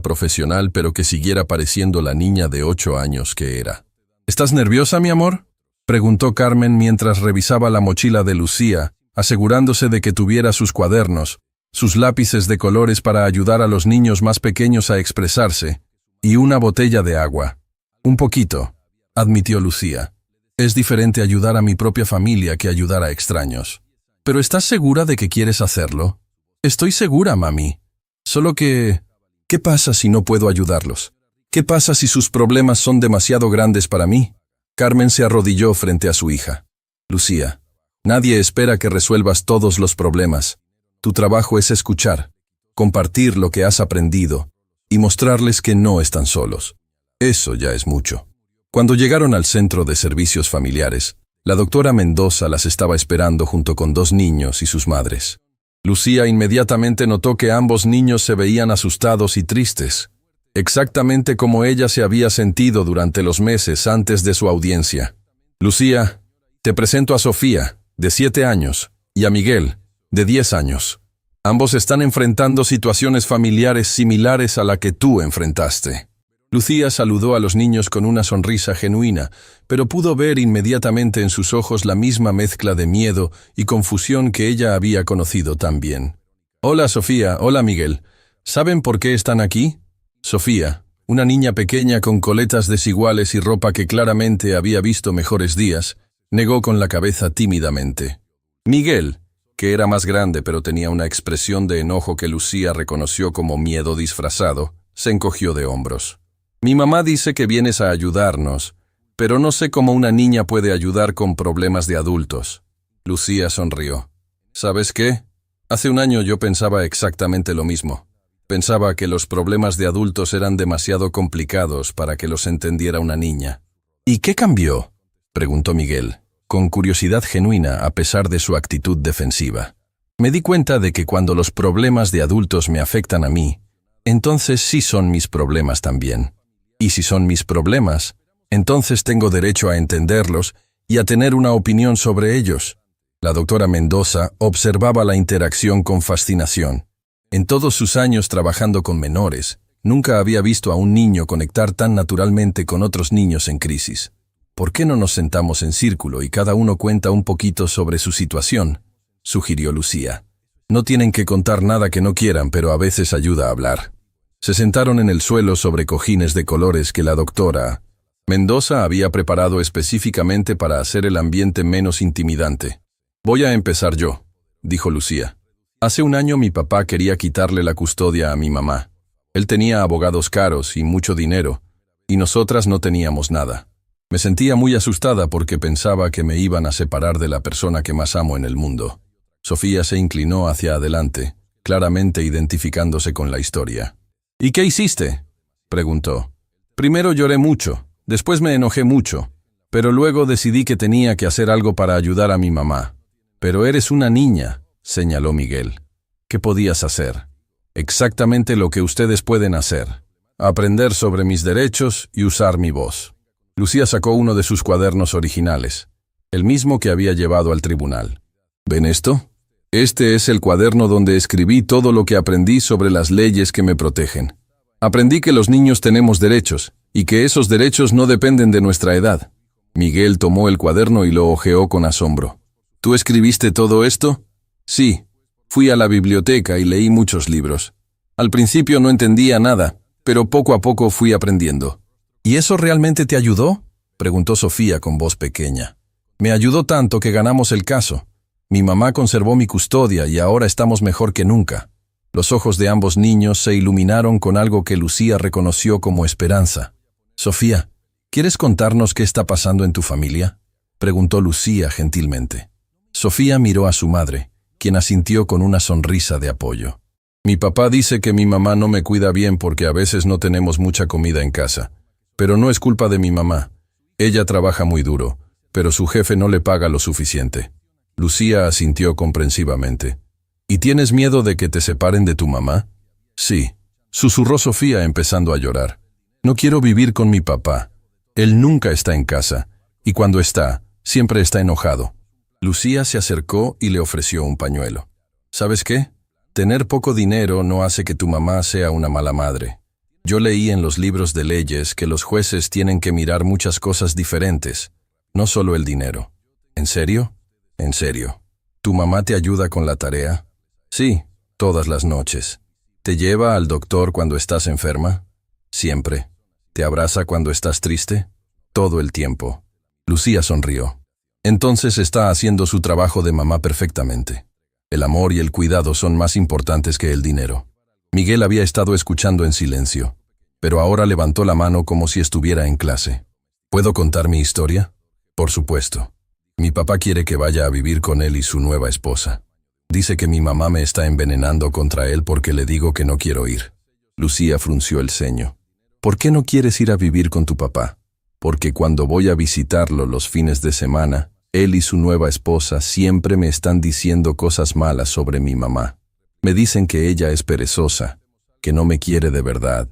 profesional, pero que siguiera pareciendo la niña de 8 años que era. «¿Estás nerviosa, mi amor?», preguntó Carmen mientras revisaba la mochila de Lucía, asegurándose de que tuviera sus cuadernos, sus lápices de colores para ayudar a los niños más pequeños a expresarse, y una botella de agua. «Un poquito», admitió Lucía. «Es diferente ayudar a mi propia familia que ayudar a extraños». «¿Pero estás segura de que quieres hacerlo?» «Estoy segura, mami. Solo que... ¿qué pasa si no puedo ayudarlos? ¿Qué pasa si sus problemas son demasiado grandes para mí?» Carmen se arrodilló frente a su hija. «Lucía, nadie espera que resuelvas todos los problemas. Tu trabajo es escuchar, compartir lo que has aprendido y mostrarles que no están solos. Eso ya es mucho». Cuando llegaron al centro de servicios familiares, la doctora Mendoza las estaba esperando junto con 2 niños y sus madres. Lucía inmediatamente notó que ambos niños se veían asustados y tristes, exactamente como ella se había sentido durante los meses antes de su audiencia. «Lucía, te presento a Sofía, de 7 años, y a Miguel, de 10 años. Ambos están enfrentando situaciones familiares similares a la que tú enfrentaste». Lucía saludó a los niños con una sonrisa genuina, pero pudo ver inmediatamente en sus ojos la misma mezcla de miedo y confusión que ella había conocido tan bien. «Hola, Sofía, hola, Miguel. ¿Saben por qué están aquí?» Sofía, una niña pequeña con coletas desiguales y ropa que claramente había visto mejores días, negó con la cabeza tímidamente. Miguel, que era más grande pero tenía una expresión de enojo que Lucía reconoció como miedo disfrazado, se encogió de hombros. «Mi mamá dice que vienes a ayudarnos, pero no sé cómo una niña puede ayudar con problemas de adultos». Lucía sonrió. «¿Sabes qué? Hace un año yo pensaba exactamente lo mismo. Pensaba que los problemas de adultos eran demasiado complicados para que los entendiera una niña». «¿Y qué cambió?», preguntó Miguel, con curiosidad genuina a pesar de su actitud defensiva. «Me di cuenta de que cuando los problemas de adultos me afectan a mí, entonces sí son mis problemas también. Y si son mis problemas, entonces tengo derecho a entenderlos y a tener una opinión sobre ellos. La doctora Mendoza observaba la interacción con fascinación. En todos sus años trabajando con menores, nunca había visto a un niño conectar tan naturalmente con otros niños en crisis. ¿Por qué no nos sentamos en círculo y cada uno cuenta un poquito sobre su situación?, sugirió Lucía. No tienen que contar nada que no quieran, pero a veces ayuda a hablar. Se sentaron en el suelo sobre cojines de colores que la doctora Mendoza había preparado específicamente para hacer el ambiente menos intimidante. Voy a empezar yo, dijo Lucía. Hace un año mi papá quería quitarle la custodia a mi mamá. Él tenía abogados caros y mucho dinero, y nosotras no teníamos nada. Me sentía muy asustada porque pensaba que me iban a separar de la persona que más amo en el mundo. Sofía se inclinó hacia adelante, claramente identificándose con la historia. ¿Y qué hiciste?, preguntó. Primero lloré mucho, después me enojé mucho, pero luego decidí que tenía que hacer algo para ayudar a mi mamá. Pero eres una niña, señaló Miguel. ¿Qué podías hacer? Exactamente lo que ustedes pueden hacer. Aprender sobre mis derechos y usar mi voz. Lucía sacó uno de sus cuadernos originales, el mismo que había llevado al tribunal. ¿Ven esto? Este es el cuaderno donde escribí todo lo que aprendí sobre las leyes que me protegen. Aprendí que los niños tenemos derechos, y que esos derechos no dependen de nuestra edad. Miguel tomó el cuaderno y lo hojeó con asombro. ¿Tú escribiste todo esto? Sí. Fui a la biblioteca y leí muchos libros. Al principio no entendía nada, pero poco a poco fui aprendiendo. ¿Y eso realmente te ayudó?, preguntó Sofía con voz pequeña. Me ayudó tanto que ganamos el caso. Mi mamá conservó mi custodia y ahora estamos mejor que nunca. Los ojos de ambos niños se iluminaron con algo que Lucía reconoció como esperanza. Sofía, ¿quieres contarnos qué está pasando en tu familia?, preguntó Lucía gentilmente. Sofía miró a su madre, quien asintió con una sonrisa de apoyo. Mi papá dice que mi mamá no me cuida bien porque a veces no tenemos mucha comida en casa. Pero no es culpa de mi mamá. Ella trabaja muy duro, pero su jefe no le paga lo suficiente. Lucía asintió comprensivamente. ¿Y tienes miedo de que te separen de tu mamá? Sí, susurró Sofía empezando a llorar. No quiero vivir con mi papá. Él nunca está en casa, y cuando está, siempre está enojado. Lucía se acercó y le ofreció un pañuelo. ¿Sabes qué? Tener poco dinero no hace que tu mamá sea una mala madre. Yo leí en los libros de leyes que los jueces tienen que mirar muchas cosas diferentes, no solo el dinero. ¿En serio? En serio. ¿Tu mamá te ayuda con la tarea? Sí, todas las noches. ¿Te lleva al doctor cuando estás enferma? Siempre. ¿Te abraza cuando estás triste? Todo el tiempo. Lucía sonrió. Entonces está haciendo su trabajo de mamá perfectamente. El amor y el cuidado son más importantes que el dinero. Miguel había estado escuchando en silencio, pero ahora levantó la mano como si estuviera en clase. ¿Puedo contar mi historia? Por supuesto. Mi papá quiere que vaya a vivir con él y su nueva esposa. Dice que mi mamá me está envenenando contra él porque le digo que no quiero ir. Lucía frunció el ceño. ¿Por qué no quieres ir a vivir con tu papá? Porque cuando voy a visitarlo los fines de semana, él y su nueva esposa siempre me están diciendo cosas malas sobre mi mamá. Me dicen que ella es perezosa, que no me quiere de verdad,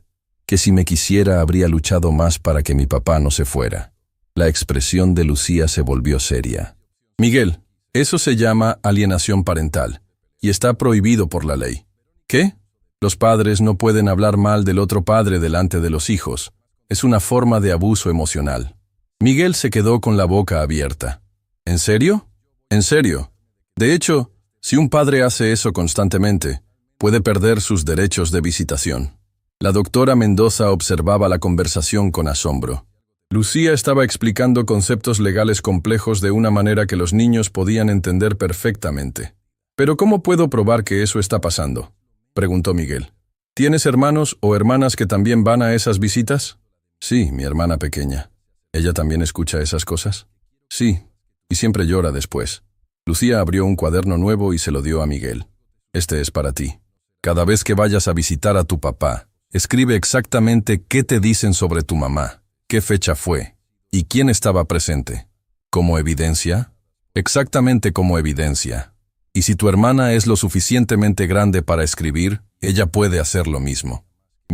que si me quisiera habría luchado más para que mi papá no se fuera. La expresión de Lucía se volvió seria. Miguel, eso se llama alienación parental, y está prohibido por la ley. ¿Qué? Los padres no pueden hablar mal del otro padre delante de los hijos. Es una forma de abuso emocional. Miguel se quedó con la boca abierta. ¿En serio? En serio. De hecho, si un padre hace eso constantemente, puede perder sus derechos de visitación. La doctora Mendoza observaba la conversación con asombro. Lucía estaba explicando conceptos legales complejos de una manera que los niños podían entender perfectamente. ¿Pero cómo puedo probar que eso está pasando?, preguntó Miguel. ¿Tienes hermanos o hermanas que también van a esas visitas? Sí, mi hermana pequeña. ¿Ella también escucha esas cosas? Sí, y siempre llora después. Lucía abrió un cuaderno nuevo y se lo dio a Miguel. Este es para ti. Cada vez que vayas a visitar a tu papá, escribe exactamente qué te dicen sobre tu mamá, qué fecha fue y quién estaba presente. ¿Como evidencia? Exactamente como evidencia. Y si tu hermana es lo suficientemente grande para escribir, ella puede hacer lo mismo.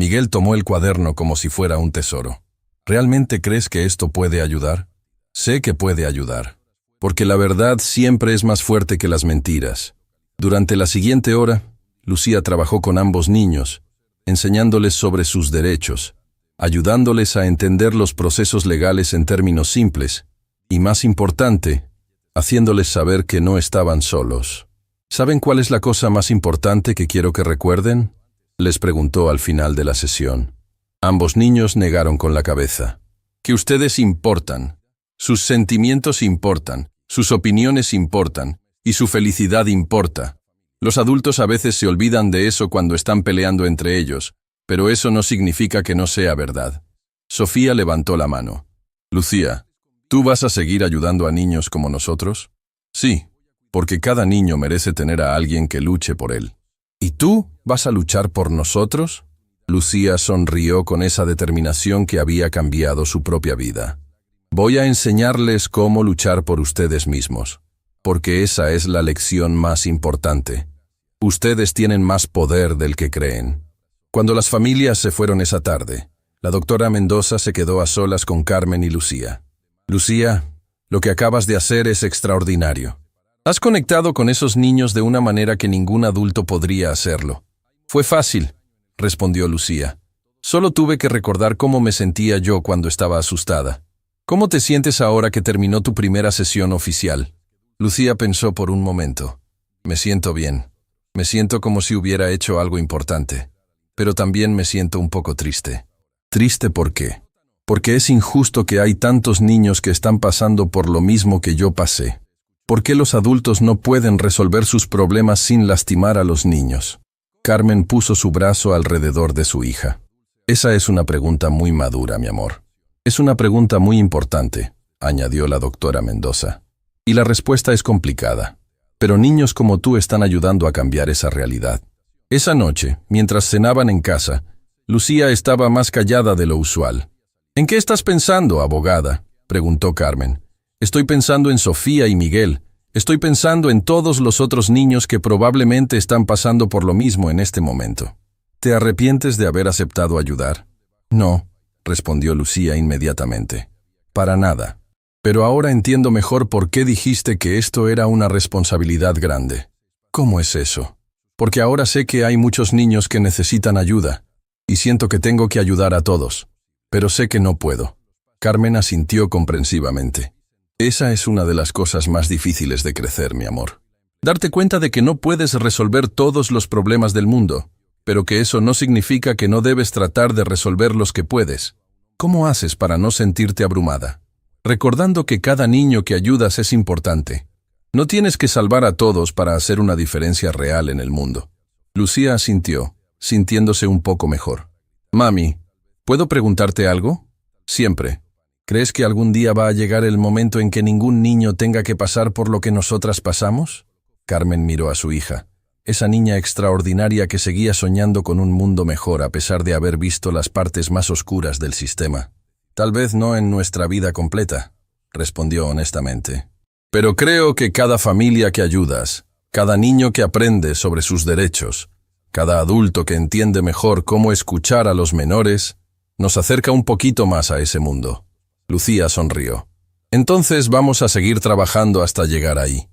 Miguel tomó el cuaderno como si fuera un tesoro. ¿Realmente crees que esto puede ayudar? Sé que puede ayudar, porque la verdad siempre es más fuerte que las mentiras. Durante la siguiente hora, Lucía trabajó con ambos niños, enseñándoles sobre sus derechos, ayudándoles a entender los procesos legales en términos simples, y más importante, haciéndoles saber que no estaban solos. ¿Saben cuál es la cosa más importante que quiero que recuerden?, les preguntó al final de la sesión. Ambos niños negaron con la cabeza. Que ustedes importan. Sus sentimientos importan, sus opiniones importan, y su felicidad importa. Los adultos a veces se olvidan de eso cuando están peleando entre ellos, pero eso no significa que no sea verdad. Sofía levantó la mano. Lucía, ¿tú vas a seguir ayudando a niños como nosotros? Sí, porque cada niño merece tener a alguien que luche por él. ¿Y tú vas a luchar por nosotros? Lucía sonrió con esa determinación que había cambiado su propia vida. Voy a enseñarles cómo luchar por ustedes mismos, porque esa es la lección más importante. Ustedes tienen más poder del que creen. Cuando las familias se fueron esa tarde, la doctora Mendoza se quedó a solas con Carmen y Lucía. Lucía, lo que acabas de hacer es extraordinario. Has conectado con esos niños de una manera que ningún adulto podría hacerlo. Fue fácil, respondió Lucía. Solo tuve que recordar cómo me sentía yo cuando estaba asustada. ¿Cómo te sientes ahora que terminó tu primera sesión oficial? Lucía pensó por un momento. Me siento bien. Me siento como si hubiera hecho algo importante. Pero también me siento un poco triste. ¿Triste por qué? Porque es injusto que hay tantos niños que están pasando por lo mismo que yo pasé. ¿Por qué los adultos no pueden resolver sus problemas sin lastimar a los niños? Carmen puso su brazo alrededor de su hija. Esa es una pregunta muy madura, mi amor. Es una pregunta muy importante, añadió la doctora Mendoza. Y la respuesta es complicada. Pero niños como tú están ayudando a cambiar esa realidad. Esa noche, mientras cenaban en casa, Lucía estaba más callada de lo usual. ¿En qué estás pensando, abogada?, preguntó Carmen. Estoy pensando en Sofía y Miguel. Estoy pensando en todos los otros niños que probablemente están pasando por lo mismo en este momento. ¿Te arrepientes de haber aceptado ayudar? No, respondió Lucía inmediatamente. Para nada. Pero ahora entiendo mejor por qué dijiste que esto era una responsabilidad grande. ¿Cómo es eso? Porque ahora sé que hay muchos niños que necesitan ayuda, y siento que tengo que ayudar a todos. Pero sé que no puedo. Carmen asintió comprensivamente. Esa es una de las cosas más difíciles de crecer, mi amor. Darte cuenta de que no puedes resolver todos los problemas del mundo, pero que eso no significa que no debes tratar de resolver los que puedes. ¿Cómo haces para no sentirte abrumada? Recordando que cada niño que ayudas es importante. No tienes que salvar a todos para hacer una diferencia real en el mundo. Lucía asintió, sintiéndose un poco mejor. Mami, ¿puedo preguntarte algo? Siempre. ¿Crees que algún día va a llegar el momento en que ningún niño tenga que pasar por lo que nosotras pasamos? Carmen miró a su hija, esa niña extraordinaria que seguía soñando con un mundo mejor a pesar de haber visto las partes más oscuras del sistema. Tal vez no en nuestra vida completa, respondió honestamente. Pero creo que cada familia que ayudas, cada niño que aprende sobre sus derechos, cada adulto que entiende mejor cómo escuchar a los menores, nos acerca un poquito más a ese mundo. Lucía sonrió. Entonces vamos a seguir trabajando hasta llegar ahí.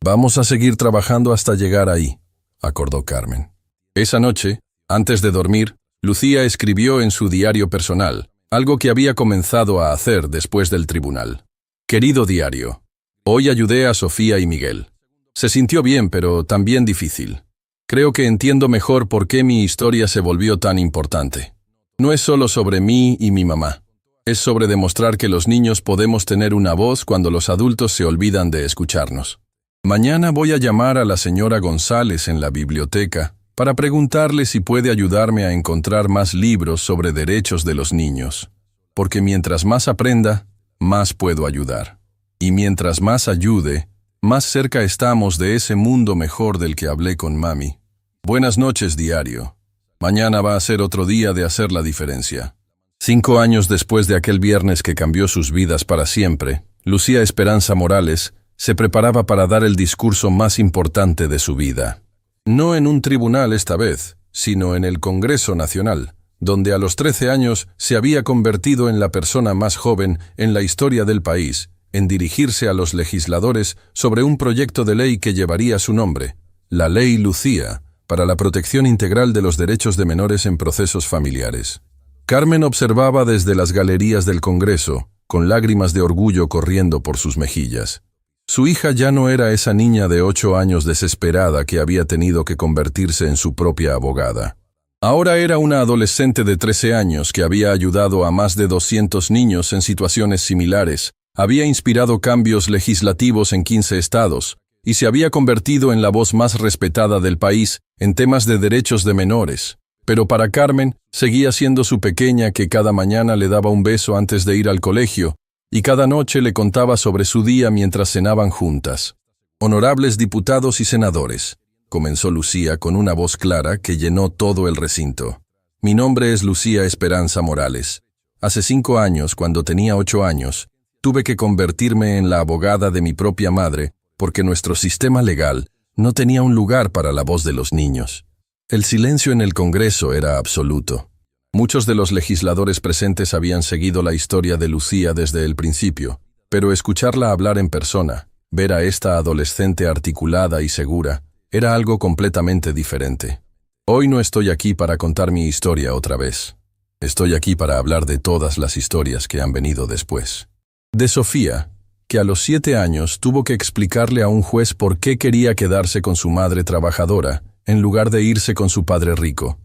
Vamos a seguir trabajando hasta llegar ahí, acordó Carmen. Esa noche, antes de dormir, Lucía escribió en su diario personal, algo que había comenzado a hacer después del tribunal. Querido diario, hoy ayudé a Sofía y Miguel. Se sintió bien, pero también difícil. Creo que entiendo mejor por qué mi historia se volvió tan importante. No es solo sobre mí y mi mamá. Es sobre demostrar que los niños podemos tener una voz cuando los adultos se olvidan de escucharnos. Mañana voy a llamar a la señora González en la biblioteca para preguntarle si puede ayudarme a encontrar más libros sobre derechos de los niños. Porque mientras más aprenda, más puedo ayudar. Y mientras más ayude, más cerca estamos de ese mundo mejor del que hablé con mami. Buenas noches, diario. Mañana va a ser otro día de hacer la diferencia. 5 años después de aquel viernes que cambió sus vidas para siempre, Lucía Esperanza Morales se preparaba para dar el discurso más importante de su vida. No en un tribunal esta vez, sino en el Congreso Nacional, donde a los 13 años se había convertido en la persona más joven en la historia del país en dirigirse a los legisladores sobre un proyecto de ley que llevaría su nombre, la Ley Lucía, para la protección integral de los derechos de menores en procesos familiares. Carmen observaba desde las galerías del Congreso, con lágrimas de orgullo corriendo por sus mejillas. Su hija ya no era esa niña de 8 años desesperada que había tenido que convertirse en su propia abogada. Ahora era una adolescente de 13 años que había ayudado a más de 200 niños en situaciones similares, había inspirado cambios legislativos en 15 estados, y se había convertido en la voz más respetada del país en temas de derechos de menores. Pero para Carmen, seguía siendo su pequeña que cada mañana le daba un beso antes de ir al colegio, y cada noche le contaba sobre su día mientras cenaban juntas. Honorables diputados y senadores, comenzó Lucía con una voz clara que llenó todo el recinto. Mi nombre es Lucía Esperanza Morales. Hace 5 años, cuando tenía 8 años, tuve que convertirme en la abogada de mi propia madre porque nuestro sistema legal no tenía un lugar para la voz de los niños. El silencio en el Congreso era absoluto. Muchos de los legisladores presentes habían seguido la historia de Lucía desde el principio, pero escucharla hablar en persona, ver a esta adolescente articulada y segura, era algo completamente diferente. Hoy no estoy aquí para contar mi historia otra vez. Estoy aquí para hablar de todas las historias que han venido después. De Sofía, que a los 7 años tuvo que explicarle a un juez por qué quería quedarse con su madre trabajadora, en lugar de irse con su padre rico.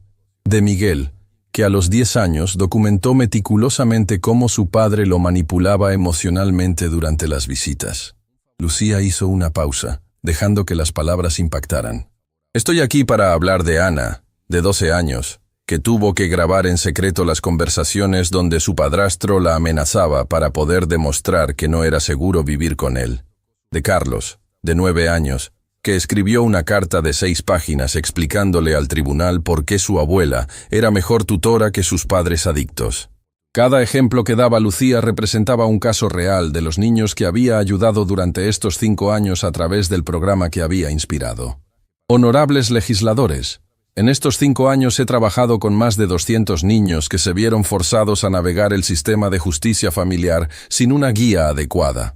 De Miguel, que a los 10 años documentó meticulosamente cómo su padre lo manipulaba emocionalmente durante las visitas. Lucía hizo una pausa, dejando que las palabras impactaran. Estoy aquí para hablar de Ana, de 12 años, que tuvo que grabar en secreto las conversaciones donde su padrastro la amenazaba para poder demostrar que no era seguro vivir con él. De Carlos, de 9 años, que escribió una carta de 6 páginas explicándole al tribunal por qué su abuela era mejor tutora que sus padres adictos. Cada ejemplo que daba Lucía representaba un caso real de los niños que había ayudado durante estos 5 años a través del programa que había inspirado. Honorables legisladores, en estos 5 años he trabajado con más de 200 niños que se vieron forzados a navegar el sistema de justicia familiar sin una guía adecuada.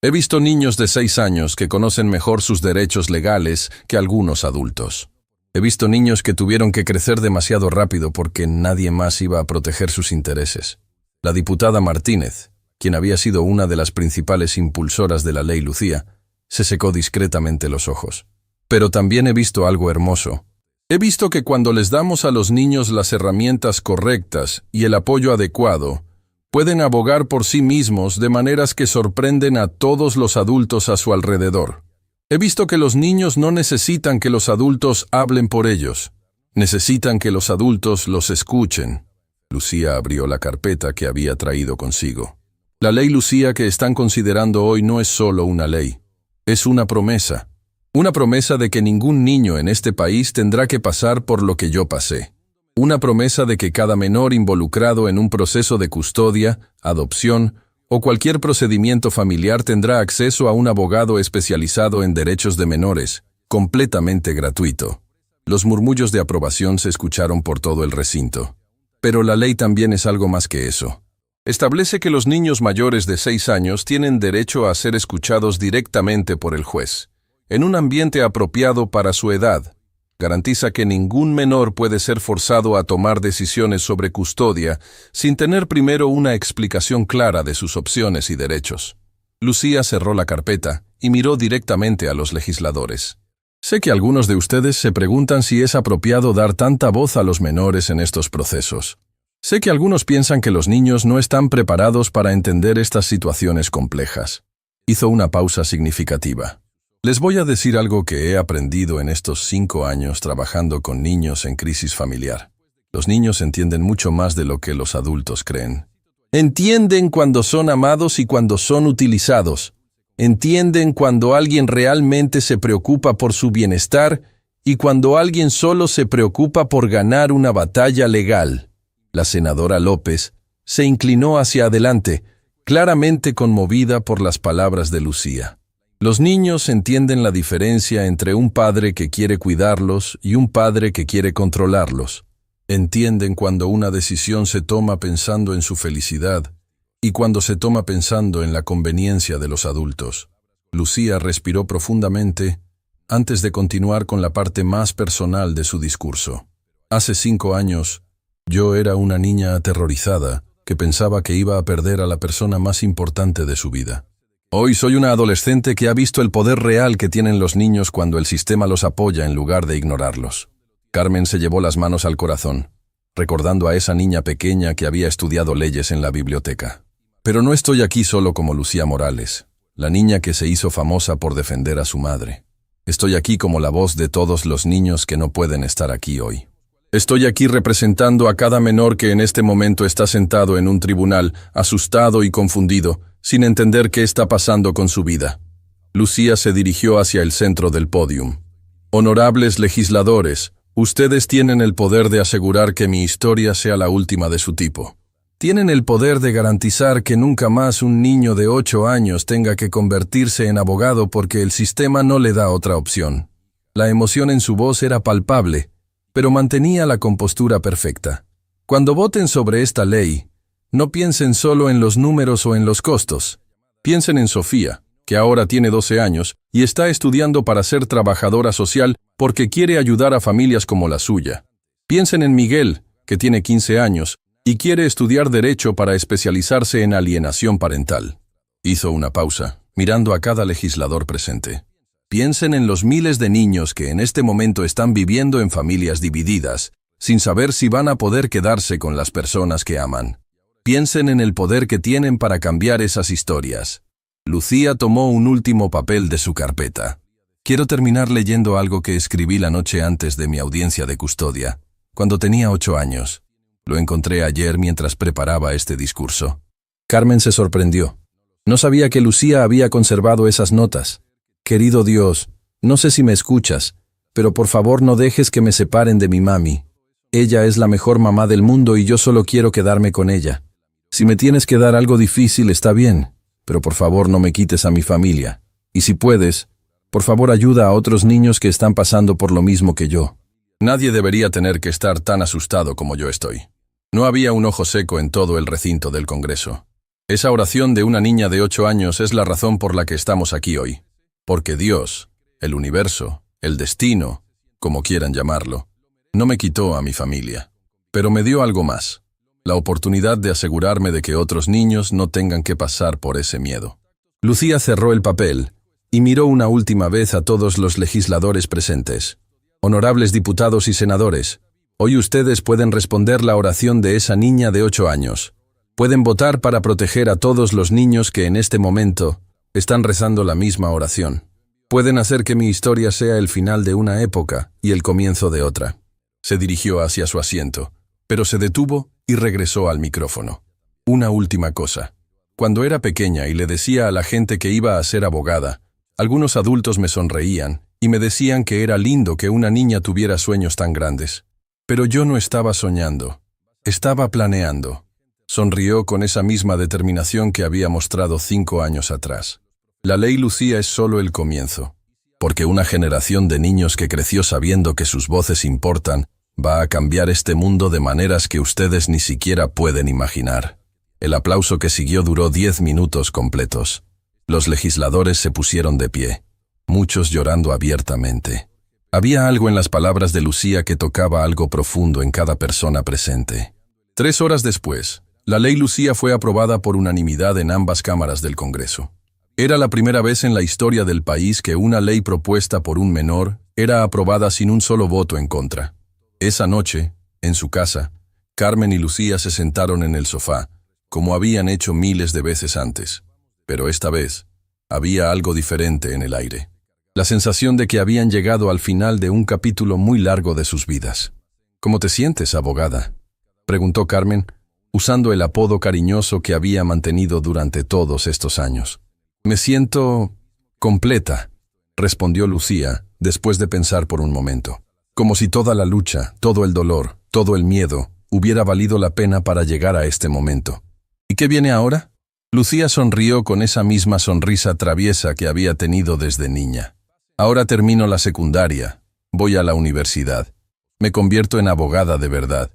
He visto niños de 6 años que conocen mejor sus derechos legales que algunos adultos. He visto niños que tuvieron que crecer demasiado rápido porque nadie más iba a proteger sus intereses. La diputada Martínez, quien había sido una de las principales impulsoras de la Ley Lucía, se secó discretamente los ojos. Pero también he visto algo hermoso. He visto que cuando les damos a los niños las herramientas correctas y el apoyo adecuado, pueden abogar por sí mismos de maneras que sorprenden a todos los adultos a su alrededor. He visto que los niños no necesitan que los adultos hablen por ellos. Necesitan que los adultos los escuchen. Lucía abrió la carpeta que había traído consigo. La Ley Lucía que están considerando hoy no es solo una ley. Es una promesa. Una promesa de que ningún niño en este país tendrá que pasar por lo que yo pasé. Una promesa de que cada menor involucrado en un proceso de custodia, adopción o cualquier procedimiento familiar tendrá acceso a un abogado especializado en derechos de menores, completamente gratuito. Los murmullos de aprobación se escucharon por todo el recinto. Pero la ley también es algo más que eso. Establece que los niños mayores de 6 años tienen derecho a ser escuchados directamente por el juez, en un ambiente apropiado para su edad. Garantiza que ningún menor puede ser forzado a tomar decisiones sobre custodia sin tener primero una explicación clara de sus opciones y derechos. Lucía cerró la carpeta y miró directamente a los legisladores. Sé que algunos de ustedes se preguntan si es apropiado dar tanta voz a los menores en estos procesos. Sé que algunos piensan que los niños no están preparados para entender estas situaciones complejas. Hizo una pausa significativa. Les voy a decir algo que he aprendido en estos 5 años trabajando con niños en crisis familiar. Los niños entienden mucho más de lo que los adultos creen. Entienden cuando son amados y cuando son utilizados. Entienden cuando alguien realmente se preocupa por su bienestar y cuando alguien solo se preocupa por ganar una batalla legal. La senadora López se inclinó hacia adelante, claramente conmovida por las palabras de Lucía. Los niños entienden la diferencia entre un padre que quiere cuidarlos y un padre que quiere controlarlos. Entienden cuando una decisión se toma pensando en su felicidad y cuando se toma pensando en la conveniencia de los adultos. Lucía respiró profundamente antes de continuar con la parte más personal de su discurso. Hace 5 años, yo era una niña aterrorizada que pensaba que iba a perder a la persona más importante de su vida. Hoy soy una adolescente que ha visto el poder real que tienen los niños cuando el sistema los apoya en lugar de ignorarlos. Carmen se llevó las manos al corazón, recordando a esa niña pequeña que había estudiado leyes en la biblioteca. Pero no estoy aquí solo como Lucía Morales, la niña que se hizo famosa por defender a su madre. Estoy aquí como la voz de todos los niños que no pueden estar aquí hoy. Estoy aquí representando a cada menor que en este momento está sentado en un tribunal, asustado y confundido, sin entender qué está pasando con su vida. Lucía se dirigió hacia el centro del pódium. Honorables legisladores, ustedes tienen el poder de asegurar que mi historia sea la última de su tipo. Tienen el poder de garantizar que nunca más un niño de 8 años tenga que convertirse en abogado porque el sistema no le da otra opción. La emoción en su voz era palpable, pero mantenía la compostura perfecta. Cuando voten sobre esta ley, no piensen solo en los números o en los costos. Piensen en Sofía, que ahora tiene 12 años y está estudiando para ser trabajadora social porque quiere ayudar a familias como la suya. Piensen en Miguel, que tiene 15 años y quiere estudiar Derecho para especializarse en alienación parental. Hizo una pausa, mirando a cada legislador presente. Piensen en los miles de niños que en este momento están viviendo en familias divididas, sin saber si van a poder quedarse con las personas que aman. Piensen en el poder que tienen para cambiar esas historias. Lucía tomó un último papel de su carpeta. Quiero terminar leyendo algo que escribí la noche antes de mi audiencia de custodia, cuando tenía 8 años. Lo encontré ayer mientras preparaba este discurso. Carmen se sorprendió. No sabía que Lucía había conservado esas notas. Querido Dios, no sé si me escuchas, pero por favor no dejes que me separen de mi mami. Ella es la mejor mamá del mundo y yo solo quiero quedarme con ella. Si me tienes que dar algo difícil está bien, pero por favor no me quites a mi familia. Y si puedes, por favor ayuda a otros niños que están pasando por lo mismo que yo. Nadie debería tener que estar tan asustado como yo estoy. No había un ojo seco en todo el recinto del Congreso. Esa oración de una niña de 8 años es la razón por la que estamos aquí hoy. Porque Dios, el universo, el destino, como quieran llamarlo, no me quitó a mi familia, pero me dio algo más, la oportunidad de asegurarme de que otros niños no tengan que pasar por ese miedo. Lucía cerró el papel y miró una última vez a todos los legisladores presentes. Honorables diputados y senadores, hoy ustedes pueden responder la oración de esa niña de 8 años. Pueden votar para proteger a todos los niños que en este momento están rezando la misma oración. Pueden hacer que mi historia sea el final de una época y el comienzo de otra. Se dirigió hacia su asiento, pero se detuvo y regresó al micrófono. Una última cosa. Cuando era pequeña y le decía a la gente que iba a ser abogada, algunos adultos me sonreían y me decían que era lindo que una niña tuviera sueños tan grandes. Pero yo no estaba soñando, estaba planeando. Sonrió con esa misma determinación que había mostrado 5 años atrás. La ley Lucía es solo el comienzo, porque una generación de niños que creció sabiendo que sus voces importan va a cambiar este mundo de maneras que ustedes ni siquiera pueden imaginar. El aplauso que siguió duró 10 minutos completos. Los legisladores se pusieron de pie, muchos llorando abiertamente. Había algo en las palabras de Lucía que tocaba algo profundo en cada persona presente. 3 horas después, la ley Lucía fue aprobada por unanimidad en ambas cámaras del Congreso. Era la primera vez en la historia del país que una ley propuesta por un menor era aprobada sin un solo voto en contra. Esa noche, en su casa, Carmen y Lucía se sentaron en el sofá, como habían hecho miles de veces antes. Pero esta vez, había algo diferente en el aire. La sensación de que habían llegado al final de un capítulo muy largo de sus vidas. ¿Cómo te sientes, abogada?, preguntó Carmen, usando el apodo cariñoso que había mantenido durante todos estos años. Me siento completa, respondió Lucía, después de pensar por un momento. Como si toda la lucha, todo el dolor, todo el miedo, hubiera valido la pena para llegar a este momento. ¿Y qué viene ahora? Lucía sonrió con esa misma sonrisa traviesa que había tenido desde niña. Ahora termino la secundaria, voy a la universidad. Me convierto en abogada de verdad,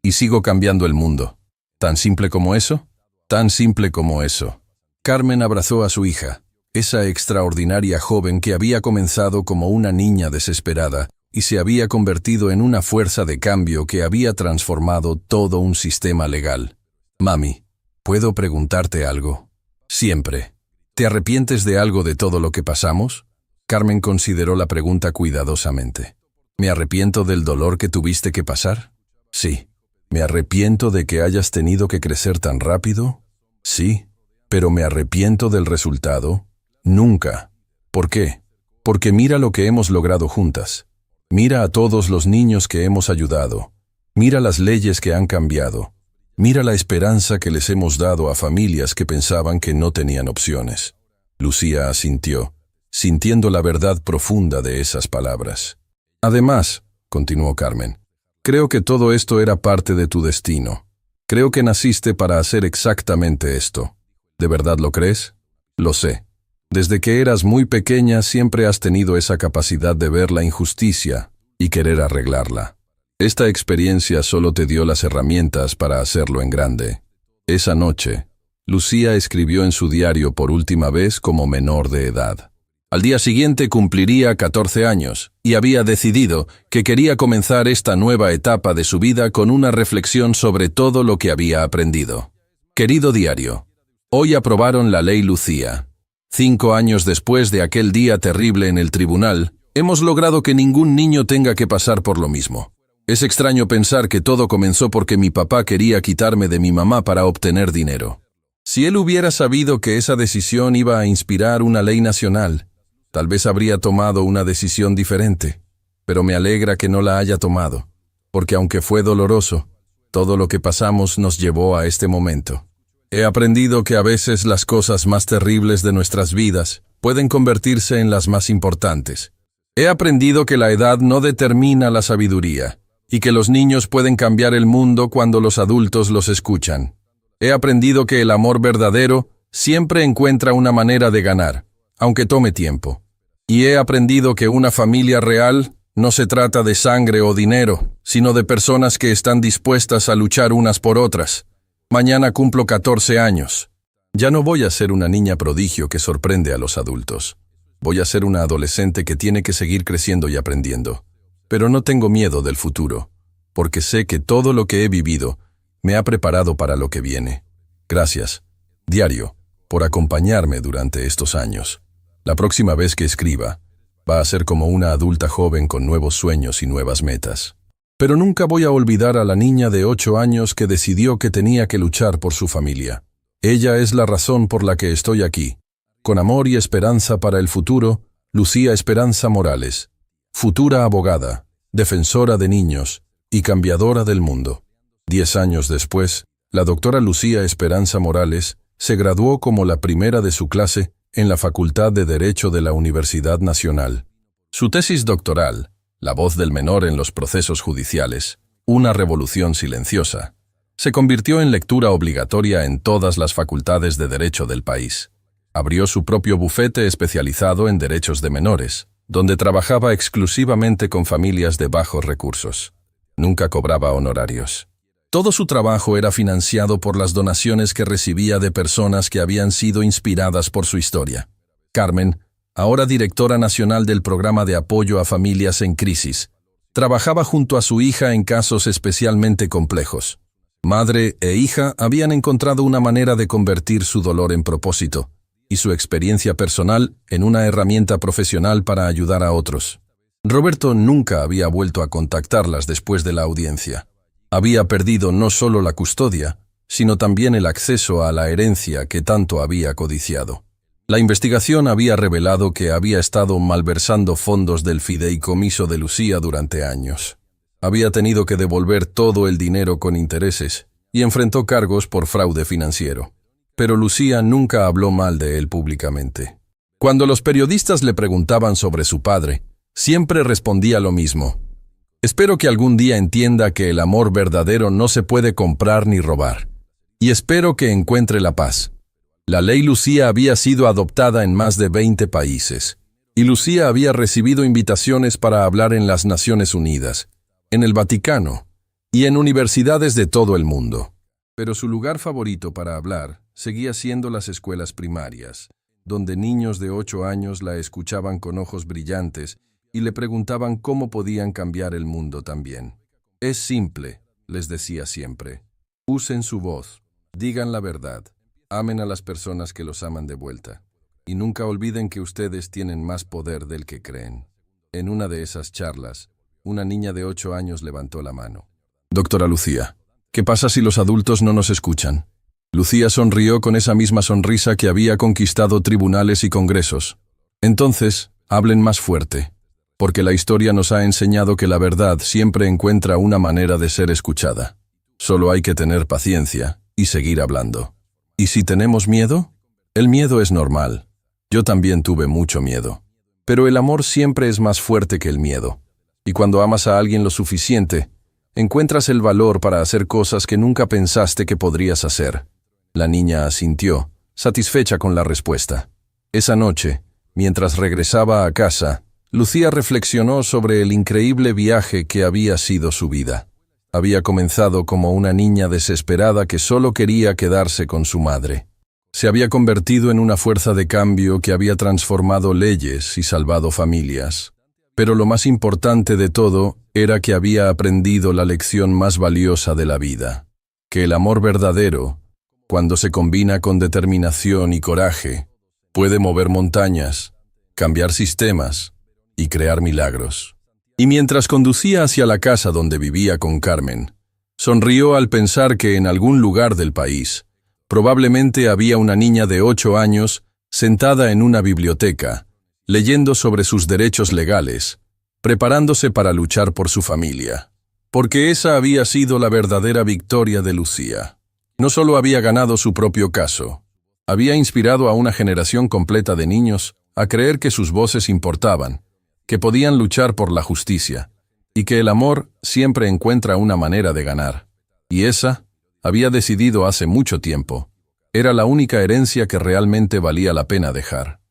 y sigo cambiando el mundo. ¿Tan simple como eso? Tan simple como eso. Carmen abrazó a su hija, esa extraordinaria joven que había comenzado como una niña desesperada y se había convertido en una fuerza de cambio que había transformado todo un sistema legal. Mami, ¿puedo preguntarte algo? Siempre. ¿Te arrepientes de algo de todo lo que pasamos? Carmen consideró la pregunta cuidadosamente. ¿Me arrepiento del dolor que tuviste que pasar? Sí. ¿Me arrepiento de que hayas tenido que crecer tan rápido? Sí. ¿Pero me arrepiento del resultado? Nunca. ¿Por qué? Porque mira lo que hemos logrado juntas. Mira a todos los niños que hemos ayudado. Mira las leyes que han cambiado. Mira la esperanza que les hemos dado a familias que pensaban que no tenían opciones. Lucía asintió, sintiendo la verdad profunda de esas palabras. Además, continuó Carmen, creo que todo esto era parte de tu destino. Creo que naciste para hacer exactamente esto. ¿De verdad lo crees? Lo sé. Desde que eras muy pequeña siempre has tenido esa capacidad de ver la injusticia y querer arreglarla. Esta experiencia solo te dio las herramientas para hacerlo en grande. Esa noche, Lucía escribió en su diario por última vez como menor de edad. Al día siguiente cumpliría 14 años y había decidido que quería comenzar esta nueva etapa de su vida con una reflexión sobre todo lo que había aprendido. Querido diario, hoy aprobaron la ley Lucía. 5 años después de aquel día terrible en el tribunal, hemos logrado que ningún niño tenga que pasar por lo mismo. Es extraño pensar que todo comenzó porque mi papá quería quitarme de mi mamá para obtener dinero. Si él hubiera sabido que esa decisión iba a inspirar una ley nacional, tal vez habría tomado una decisión diferente, pero me alegra que no la haya tomado, porque aunque fue doloroso, todo lo que pasamos nos llevó a este momento. He aprendido que a veces las cosas más terribles de nuestras vidas pueden convertirse en las más importantes. He aprendido que la edad no determina la sabiduría, y que los niños pueden cambiar el mundo cuando los adultos los escuchan. He aprendido que el amor verdadero siempre encuentra una manera de ganar, aunque tome tiempo. Y he aprendido que una familia real no se trata de sangre o dinero, sino de personas que están dispuestas a luchar unas por otras. Mañana cumplo 14 años. Ya no voy a ser una niña prodigio que sorprende a los adultos. Voy a ser una adolescente que tiene que seguir creciendo y aprendiendo. Pero no tengo miedo del futuro, porque sé que todo lo que he vivido me ha preparado para lo que viene. Gracias, diario, por acompañarme durante estos años. La próxima vez que escriba, va a ser como una adulta joven con nuevos sueños y nuevas metas. Pero nunca voy a olvidar a la niña de 8 años que decidió que tenía que luchar por su familia. Ella es la razón por la que estoy aquí. Con amor y esperanza para el futuro, Lucía Esperanza Morales. Futura abogada, defensora de niños y cambiadora del mundo. 10 años después, la doctora Lucía Esperanza Morales se graduó como la primera de su clase en la Facultad de Derecho de la Universidad Nacional. Su tesis doctoral, La voz del menor en los procesos judiciales, una revolución silenciosa, se convirtió en lectura obligatoria en todas las facultades de derecho del país. Abrió su propio bufete especializado en derechos de menores, donde trabajaba exclusivamente con familias de bajos recursos. Nunca cobraba honorarios. Todo su trabajo era financiado por las donaciones que recibía de personas que habían sido inspiradas por su historia. Carmen, ahora directora nacional del Programa de Apoyo a Familias en Crisis, trabajaba junto a su hija en casos especialmente complejos. Madre e hija habían encontrado una manera de convertir su dolor en propósito y su experiencia personal en una herramienta profesional para ayudar a otros. Roberto nunca había vuelto a contactarlas después de la audiencia. Había perdido no solo la custodia, sino también el acceso a la herencia que tanto había codiciado. La investigación había revelado que había estado malversando fondos del fideicomiso de Lucía durante años. Había tenido que devolver todo el dinero con intereses y enfrentó cargos por fraude financiero. Pero Lucía nunca habló mal de él públicamente. Cuando los periodistas le preguntaban sobre su padre, siempre respondía lo mismo. Espero que algún día entienda que el amor verdadero no se puede comprar ni robar. Y espero que encuentre la paz. La ley Lucía había sido adoptada en más de 20 países, y Lucía había recibido invitaciones para hablar en las Naciones Unidas, en el Vaticano y en universidades de todo el mundo. Pero su lugar favorito para hablar seguía siendo las escuelas primarias, donde niños de 8 años la escuchaban con ojos brillantes y le preguntaban cómo podían cambiar el mundo también. Es simple, les decía siempre. Usen su voz, digan la verdad, amen a las personas que los aman de vuelta. Y nunca olviden que ustedes tienen más poder del que creen. En una de esas charlas, una niña de 8 años levantó la mano. Doctora Lucía, ¿qué pasa si los adultos no nos escuchan? Lucía sonrió con esa misma sonrisa que había conquistado tribunales y congresos. Entonces, hablen más fuerte, porque la historia nos ha enseñado que la verdad siempre encuentra una manera de ser escuchada. Solo hay que tener paciencia y seguir hablando. ¿Y si tenemos miedo? El miedo es normal. Yo también tuve mucho miedo. Pero el amor siempre es más fuerte que el miedo. Y cuando amas a alguien lo suficiente, encuentras el valor para hacer cosas que nunca pensaste que podrías hacer. La niña asintió, satisfecha con la respuesta. Esa noche, mientras regresaba a casa, Lucía reflexionó sobre el increíble viaje que había sido su vida. Había comenzado como una niña desesperada que solo quería quedarse con su madre. Se había convertido en una fuerza de cambio que había transformado leyes y salvado familias. Pero lo más importante de todo era que había aprendido la lección más valiosa de la vida, que el amor verdadero, cuando se combina con determinación y coraje, puede mover montañas, cambiar sistemas y crear milagros. Y mientras conducía hacia la casa donde vivía con Carmen, sonrió al pensar que en algún lugar del país, probablemente había una niña de 8 años sentada en una biblioteca, leyendo sobre sus derechos legales, preparándose para luchar por su familia. Porque esa había sido la verdadera victoria de Lucía. No solo había ganado su propio caso, había inspirado a una generación completa de niños a creer que sus voces importaban, que podían luchar por la justicia, y que el amor siempre encuentra una manera de ganar. Y esa, había decidido hace mucho tiempo, era la única herencia que realmente valía la pena dejar.